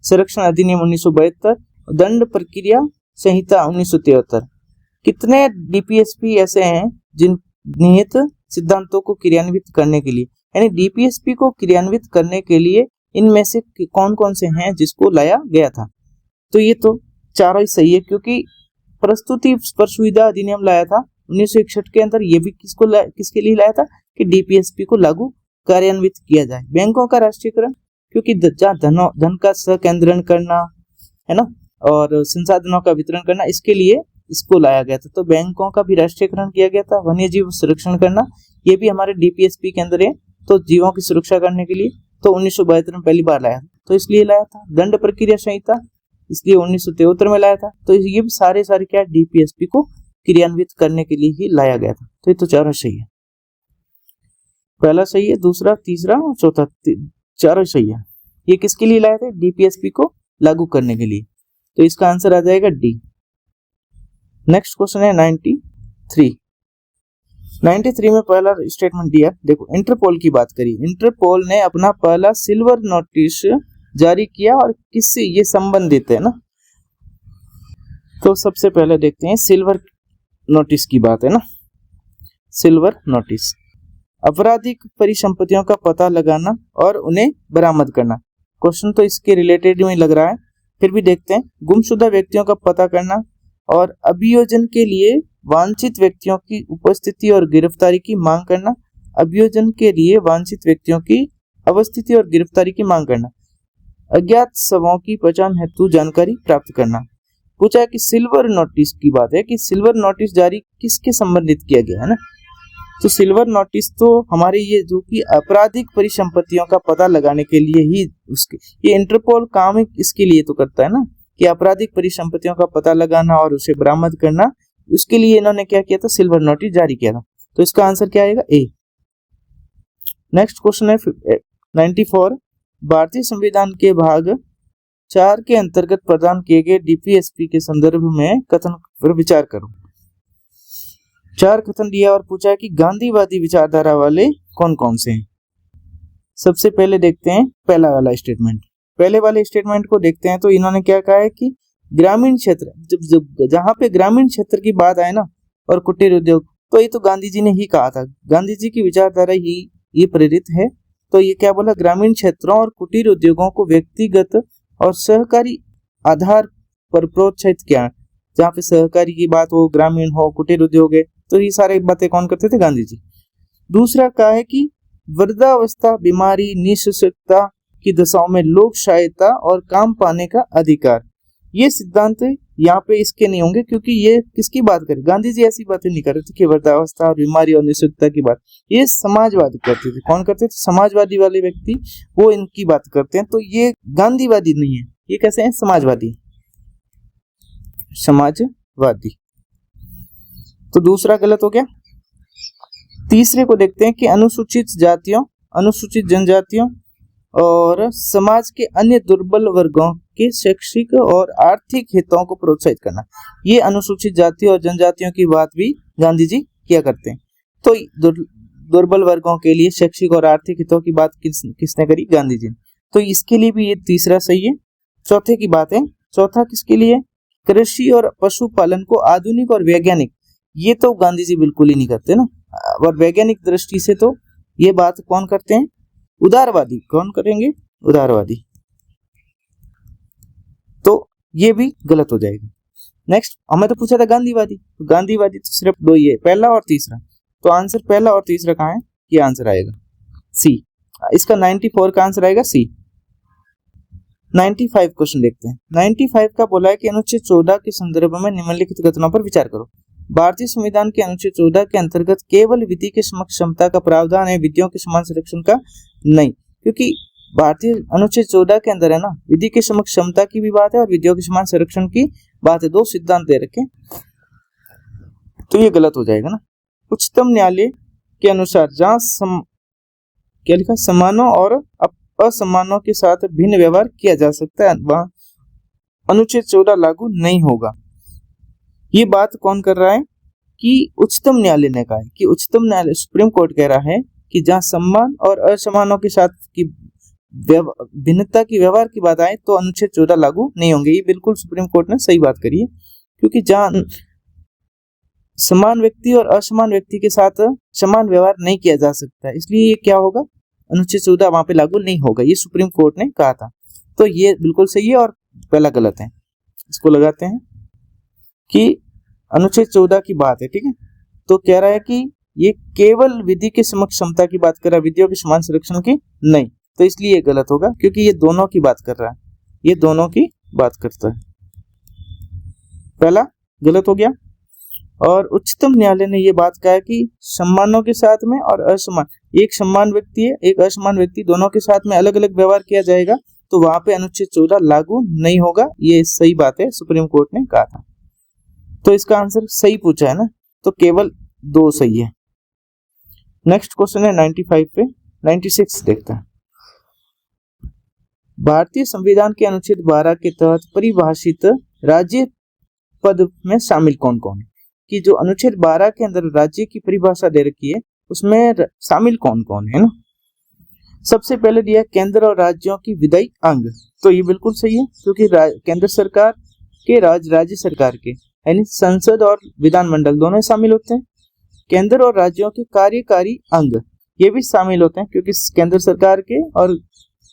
Speaker 1: संरक्षण अधिनियम 1972, दंड प्रक्रिया संहिता 1973। कितने डीपीएसपी ऐसे हैं जिन निहित सिद्धांतों को क्रियान्वित करने के लिए, यानी डीपीएसपी को क्रियान्वित करने के लिए इनमें से कौन कौन से हैं जिसको लाया गया था। तो ये तो चारों ही सही है, क्योंकि प्रस्तुति पर सुविधा अधिनियम लाया था 1961 के अंदर। ये भी किसके लिए लाया था कि डीपीएसपी को लागू कार्यान्वित किया जाए। बैंकों का राष्ट्रीयकरण, क्योंकि जहाँ धन का संकेंद्रण करना है ना, और संसाधनों का वितरण करना, इसके लिए इसको लाया गया था। तो बैंकों का भी राष्ट्रीयकरण किया गया था। वन्य जीव संरक्षण करना, ये भी हमारे डीपीएसपी के अंदर है, तो जीवों की सुरक्षा करने के लिए तो 1972 में पहली बार लाया था, तो इसलिए लाया था। दंड प्रक्रिया संहिता इसलिए 1973 में लाया था। तो ये सारे क्या डीपीएसपी को क्रियान्वित करने के लिए ही लाया गया था। तो ये तो चारों सही है, पहला सही है, दूसरा, तीसरा और चौथा, चारों सही है। ये किसके लिए लाया था? डीपीएसपी को लागू करने के लिए। तो इसका आंसर आ जाएगा डी। नेक्स्ट क्वेश्चन है 93। 93 में पहला स्टेटमेंट दिया, देखो इंटरपोल की बात करी। इंटरपोल ने अपना पहला सिल्वर नोटिस जारी किया और किससे ये संबंधित है ना। तो सबसे पहले देखते हैं सिल्वर नोटिस की बात है ना। सिल्वर नोटिस, आपराधिक परिसंपत्तियों का पता लगाना और उन्हें बरामद करना। क्वेश्चन तो इसके रिलेटेड में लग रहा है, फिर भी देखते हैं। गुमशुदा व्यक्तियों का पता करना और अभियोजन के लिए वांछित व्यक्तियों की उपस्थिति और गिरफ्तारी की मांग करना। अभियोजन के लिए वांछित व्यक्तियों की अवस्थिति और गिरफ्तारी की मांग करना। अज्ञात शवों की पहचान हेतु जानकारी प्राप्त करना। पूछा है कि सिल्वर नोटिस की बात है कि सिल्वर नोटिस जारी किसके संबंधित किया गया है ना। तो सिल्वर नोटिस तो हमारे ये जो कि आपराधिक परिसंपत्तियों का पता लगाने के लिए ही उसके ये इंटरपोल काम इसके लिए तो करता है ना, कि आपराधिक परिसंपत्तियों का पता लगाना और उसे बरामद करना। उसके लिए इन्होंने क्या किया था? सिल्वर नोटिस जारी किया था। तो इसका आंसर क्या आएगा? ए। नेक्स्ट क्वेश्चन है 94। भारतीय संविधान के भाग 4 के अंतर्गत प्रदान किए गए डीपीएसपी के संदर्भ में कथन पर विचार करो। 4 कथन दिया और पूछा है कि गांधीवादी विचारधारा वाले कौन कौन से हैं। सबसे पहले देखते हैं पहला वाला स्टेटमेंट। पहले वाले स्टेटमेंट को देखते हैं तो इन्होंने क्या कहा है कि ग्रामीण क्षेत्र, जब जहां पे ग्रामीण क्षेत्र की बात आए ना और कुटीर उद्योग, तो ये तो गांधी जी ने ही कहा था। गांधी जी की विचारधारा ही ये प्रेरित है। तो ये क्या बोला, ग्रामीण क्षेत्रों और कुटीर उद्योगों को व्यक्तिगत और सहकारी आधार पर प्रोत्साहित किया। जहाँ पे सहकारी की बात हो, ग्रामीण हो, कुटीर उद्योग है, तो ये सारी बातें कौन करते थे, गांधी जी। दूसरा क्या है कि वृद्धावस्था, बीमारी, निःशक्तता की दशाओं में लोक सहायता और काम पाने का अधिकार। ये सिद्धांत यहाँ पे इसके नहीं होंगे, क्योंकि ये किसकी बात करें, गांधी जी ऐसी बातें नहीं कर रहे थे कि वृद्धावस्था और बीमारी और निःशक्तता की बात, ये समाजवादी करते थे। कौन करते थे, समाजवादी वाले व्यक्ति, वो इनकी बात करते हैं। तो ये गांधीवादी नहीं है, ये कैसे हैं, समाजवादी, समाजवादी। तो दूसरा गलत हो गया। तीसरे को देखते हैं कि अनुसूचित जातियों, अनुसूचित जनजातियों और समाज के अन्य दुर्बल वर्गों के शैक्षिक और आर्थिक हितों को प्रोत्साहित करना। ये अनुसूचित जातियों और जनजातियों की बात भी गांधी जी किया करते हैं। तो दुर्बल वर्गों के लिए शैक्षिक और आर्थिक हितों की बात किसने करी, गांधी जी। तो इसके लिए भी ये तीसरा सही है। चौथे की बात है, चौथा किसके लिए, कृषि और पशुपालन को आधुनिक और वैज्ञानिक, ये तो गांधी जी बिल्कुल ही नहीं करते ना। और वैज्ञानिक दृष्टि से तो ये बात कौन करते हैं, उदारवादी। कौन करेंगे, उदारवादी। तो ये भी गलत हो जाएगा। नेक्स्ट, हमें तो पूछा था गांधीवादी, तो गांधीवादी तो सिर्फ दो ही है, पहला और तीसरा। तो आंसर पहला और तीसरा कहाँ है, ये आंसर आएगा सी। इसका 94 का आंसर आएगा सी। 95 क्वेश्चन देखते हैं। 95 का बोला है कि अनुच्छेद 14 के संदर्भ में निम्नलिखित कथनों पर विचार करो। भारतीय संविधान के अनुच्छेद 14 के अंतर्गत केवल विधि के समक्ष क्षमता का प्रावधान है, विधियों के समान संरक्षण का नहीं। क्योंकि भारतीय अनुच्छेद 14 के अंदर है ना, विधि के समक्ष क्षमता की भी बात है और विधियों के समान संरक्षण की बात है, दो सिद्धांत दे रखे। तो ये गलत हो जाएगा ना। उच्चतम न्यायालय के अनुसार जहाँ क्या लिखा, समानों और असमानों के साथ भिन्न व्यवहार किया जा सकता है, वहां अनुच्छेद 14 लागू नहीं होगा। ये बात कौन कर रहा है, कि उच्चतम न्यायालय ने कहा है, कि उच्चतम न्यायालय सुप्रीम कोर्ट कह रहा है कि जहां सम्मान और असमानों के साथ की भिन्नता की व्यवहार की बात आए तो अनुच्छेद 14 लागू नहीं होंगे। ये बिल्कुल सुप्रीम कोर्ट ने सही बात करी है, क्योंकि जहां समान व्यक्ति और असमान व्यक्ति के साथ समान व्यवहार नहीं किया जा सकता, इसलिए ये क्या होगा, अनुच्छेद 14 वहां पे लागू नहीं होगा, ये सुप्रीम कोर्ट ने कहा था। तो ये बिल्कुल सही है और पहला गलत है। इसको लगाते हैं कि अनुच्छेद 14 की बात है, ठीक है। तो कह रहा है कि ये केवल विधि के समक्ष क्षमता की बात कर रहा है, विधियों के समान संरक्षण की नहीं। तो इसलिए ये गलत होगा, क्योंकि ये दोनों की बात कर रहा है, ये दोनों की बात करता है। पहला गलत हो गया। और उच्चतम न्यायालय ने ये बात कहा कि सम्मानों के साथ में और असमान, एक सम्मान व्यक्ति है, एक असमान व्यक्ति, दोनों के साथ में अलग अलग व्यवहार किया जाएगा, तो वहां पे अनुच्छेद 14 लागू नहीं होगा। ये सही बात है, सुप्रीम कोर्ट ने कहा था। तो इसका आंसर सही पूछा है ना, तो केवल दो सही है। नेक्स्ट क्वेश्चन है 95 पे। 96 देखते हैं। भारतीय संविधान के अनुच्छेद 12 के तहत परिभाषित राज्य पद में शामिल कौन कौन है, कि जो अनुच्छेद 12 के अंदर राज्य की परिभाषा दे रखी है उसमें शामिल कौन कौन है ना। सबसे पहले दिया केंद्र और राज्यों की विधायी अंग, तो ये बिल्कुल सही है, क्योंकि केंद्र सरकार के राज्य सरकार के यानी संसद और विधानमंडल दोनों शामिल होते हैं। केंद्र और राज्यों के कार्यकारी अंग ये भी शामिल होते हैं, क्योंकि केंद्र सरकार के और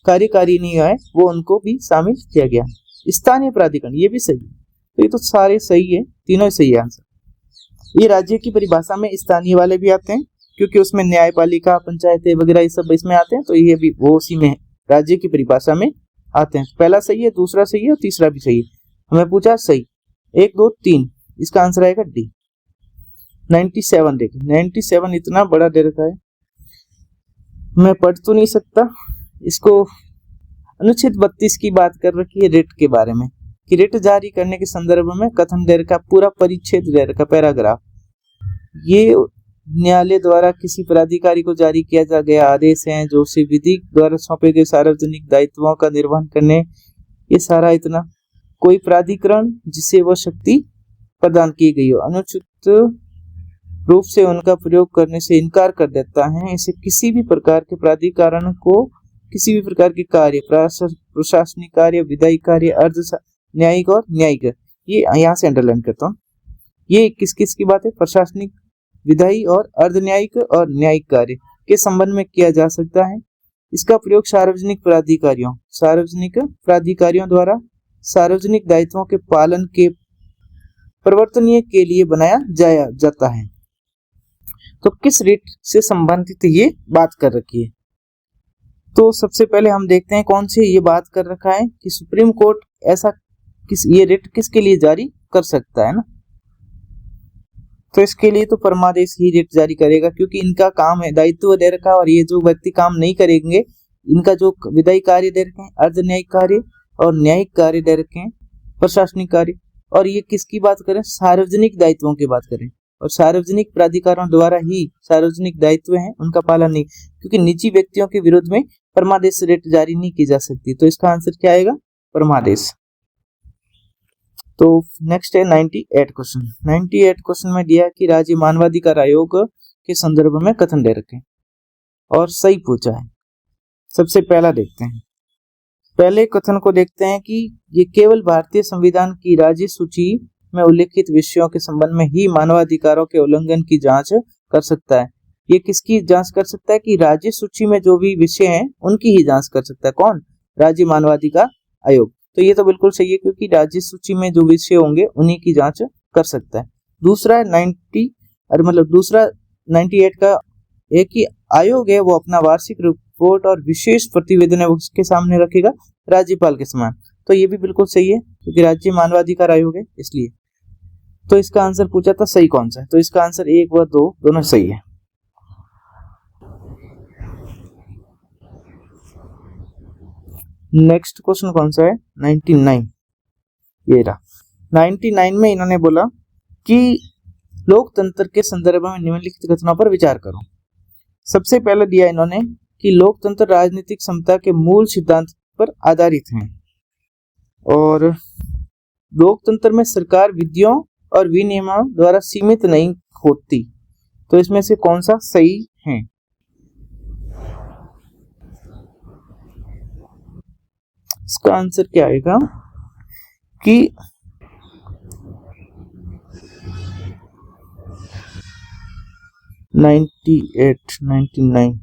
Speaker 1: कार्यकारी निकाय वो उनको भी शामिल किया गया। स्थानीय प्राधिकरण ये भी सही है। तो ये तो सारे सही है, तीनों ही सही है आंसर। ये राज्य की परिभाषा में स्थानीय वाले भी आते हैं, क्योंकि उसमें न्यायपालिका, पंचायतें वगैरह ये सब इसमें आते हैं, तो ये भी वो उसी में राज्य की परिभाषा में आते हैं। पहला सही है, दूसरा सही है और तीसरा भी सही है। हमें पूछा सही 1 2 3, इसका आंसर आएगा डी। 97 देखिए, 97 इतना बड़ा दे रखा है, मैं पढ़ तो नहीं सकता इसको। अनुच्छेद 32 की बात कर रखी है रिट के बारे में, कि रिट जारी करने के संदर्भ में कथन दे रखा, पूरा परिच्छेद दे रखा, पैराग्राफ। ये न्यायालय द्वारा किसी प्राधिकारी को जारी किया जा गया आदेश है, जो उसे विधि द्वारा सौंपे गए सार्वजनिक दायित्वों का निर्वहन करने, ये सारा इतना कोई प्राधिकरण जिसे वह शक्ति प्रदान की गई हो अनुचित रूप से उनका प्रयोग करने से इनकार कर देता है, इसे किसी भी प्रकार के प्राधिकरण को किसी भी प्रकार के कार्य, प्रशासनिक कार्य, विधायी कार्य, अर्ध न्यायिक और न्यायिक, ये यहाँ से अंडरलाइन करता हूँ। ये किस किस की बात है, प्रशासनिक, विधायी और अर्ध न्यायिक और न्यायिक कार्य के संबंध में किया जा सकता है। इसका प्रयोग सार्वजनिक प्राधिकारियों द्वारा सार्वजनिक दायित्वों के पालन के प्रवर्तनीय के लिए बनाया जाता है। तो किस रिट से संबंधित ये बात कर रखी है? तो सबसे पहले हम देखते हैं कौन से ये बात कर रखा है कि सुप्रीम कोर्ट ऐसा ये रिट किसके लिए जारी कर सकता है ना। तो इसके लिए तो परमादेश ही रिट जारी करेगा, क्योंकि इनका काम है, दायित्व दे रखा है, और ये जो व्यक्ति काम नहीं करेंगे, इनका जो विधायी कार्य दे रखे हैं, अर्ध न्यायिक कार्य और न्यायिक कार्य दे रखे हैं, प्रशासनिक कार्य, और ये किसकी बात करें? सार्वजनिक दायित्वों की बात करें, और सार्वजनिक प्राधिकारों द्वारा ही सार्वजनिक दायित्व हैं उनका पालन नहीं, क्योंकि निजी व्यक्तियों के विरुद्ध में परमादेश रिट जारी नहीं की जा सकती। तो इसका आंसर क्या आएगा? परमादेश। तो नेक्स्ट है 98 क्वेश्चन। 98 क्वेश्चन में दिया कि राज्य मानवाधिकार आयोग के संदर्भ में कथन दे रखे और सही पूछा है। सबसे पहला देखते हैं, पहले कथन को देखते हैं कि ये केवल भारतीय संविधान की राज्य सूची में उल्लेखित विषयों के संबंध में ही मानवाधिकारों के उल्लंघन की जांच कर सकता है। ये किसकी जांच कर सकता है? कि राज्य सूची में जो भी विषय हैं उनकी ही जांच कर सकता है। कौन? राज्य मानवाधिकार आयोग। तो ये तो बिल्कुल सही है, क्योंकि राज्य सूची में जो विषय होंगे उन्हीं की जांच कर सकता है। दूसरा 98 का एक ही आयोग है, वो अपना वार्षिक रिपोर्ट और विशेष प्रतिवेदन है उसके सामने रखेगा राज्यपाल के समान। तो ये भी बिल्कुल सही है, क्योंकि राज्य मानवाधिकार आयोग है इसलिए। तो इसका आंसर पूछा था सही कौन सा है? तो इसका आंसर 1 व 2 दोनों सही है। नेक्स्ट क्वेश्चन कौन सा है? 99। ये रहा 99 में इन्होंने बोला कि लोकतंत्र के संदर्भ में निम्नलिखित कथनों पर विचार करो। सबसे पहले दिया इन्होंने कि लोकतंत्र राजनीतिक समता के मूल सिद्धांत पर आधारित है, और लोकतंत्र में सरकार विधियों और विनियमों द्वारा सीमित नहीं होती। तो इसमें से कौन सा सही है? इसका आंसर क्या आएगा कि 99।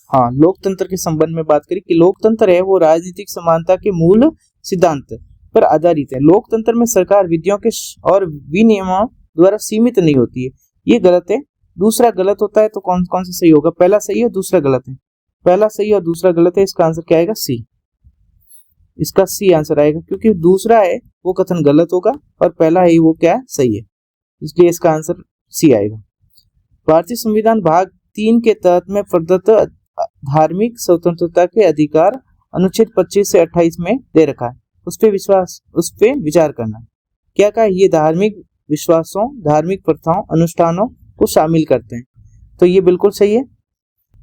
Speaker 1: हाँ, लोकतंत्र के संबंध में बात करें कि लोकतंत्र है वो राजनीतिक समानता के मूल सिद्धांत पर आधारित है। लोकतंत्र में सरकार विधियों के और विनियमों द्वारा सीमित नहीं होती है। ये गलत है। दूसरा गलत होता है, तो कौन कौन सा सही होगा? पहला सही है, दूसरा गलत है। पहला सही और दूसरा गलत है। इसका आंसर क्या आएगा? सी। इसका सी आंसर आएगा, क्योंकि दूसरा है वो कथन गलत होगा और पहला है वो क्या है? सही है, इसलिए इसका आंसर सी आएगा। भारतीय संविधान भाग 3 के तहत में प्रदत्त धार्मिक स्वतंत्रता के अधिकार अनुच्छेद 25 से 28 में दे रखा है। उस पे विचार करना। क्या कहा? ये धार्मिक विश्वासों, धार्मिक प्रथाओं, अनुष्ठानों को शामिल करते हैं। तो ये बिल्कुल सही है।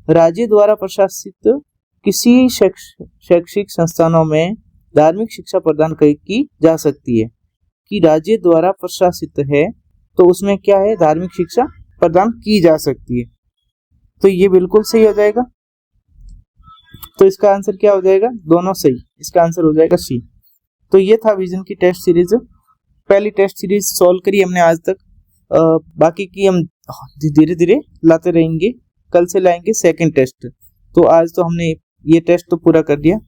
Speaker 1: राज्य द्वारा प्रशासित किसी शैक्षिक संस्थानों में धार्मिक शिक्षा प्रदान की जा सकती है। कि राज्य द्वारा प्रशासित है तो उसमें क्या है? धार्मिक शिक्षा प्रदान की जा सकती है। तो ये बिल्कुल सही हो जाएगा। तो इसका आंसर क्या हो जाएगा? दोनों सही। इसका आंसर हो जाएगा सी। तो ये था विजन की टेस्ट सीरीज। पहली टेस्ट सीरीज सॉल्व करी हमने आज तक। बाकी की हम धीरे धीरे लाते रहेंगे। कल से लाएंगे सेकंड टेस्ट। तो आज तो हमने ये टेस्ट तो पूरा कर दिया।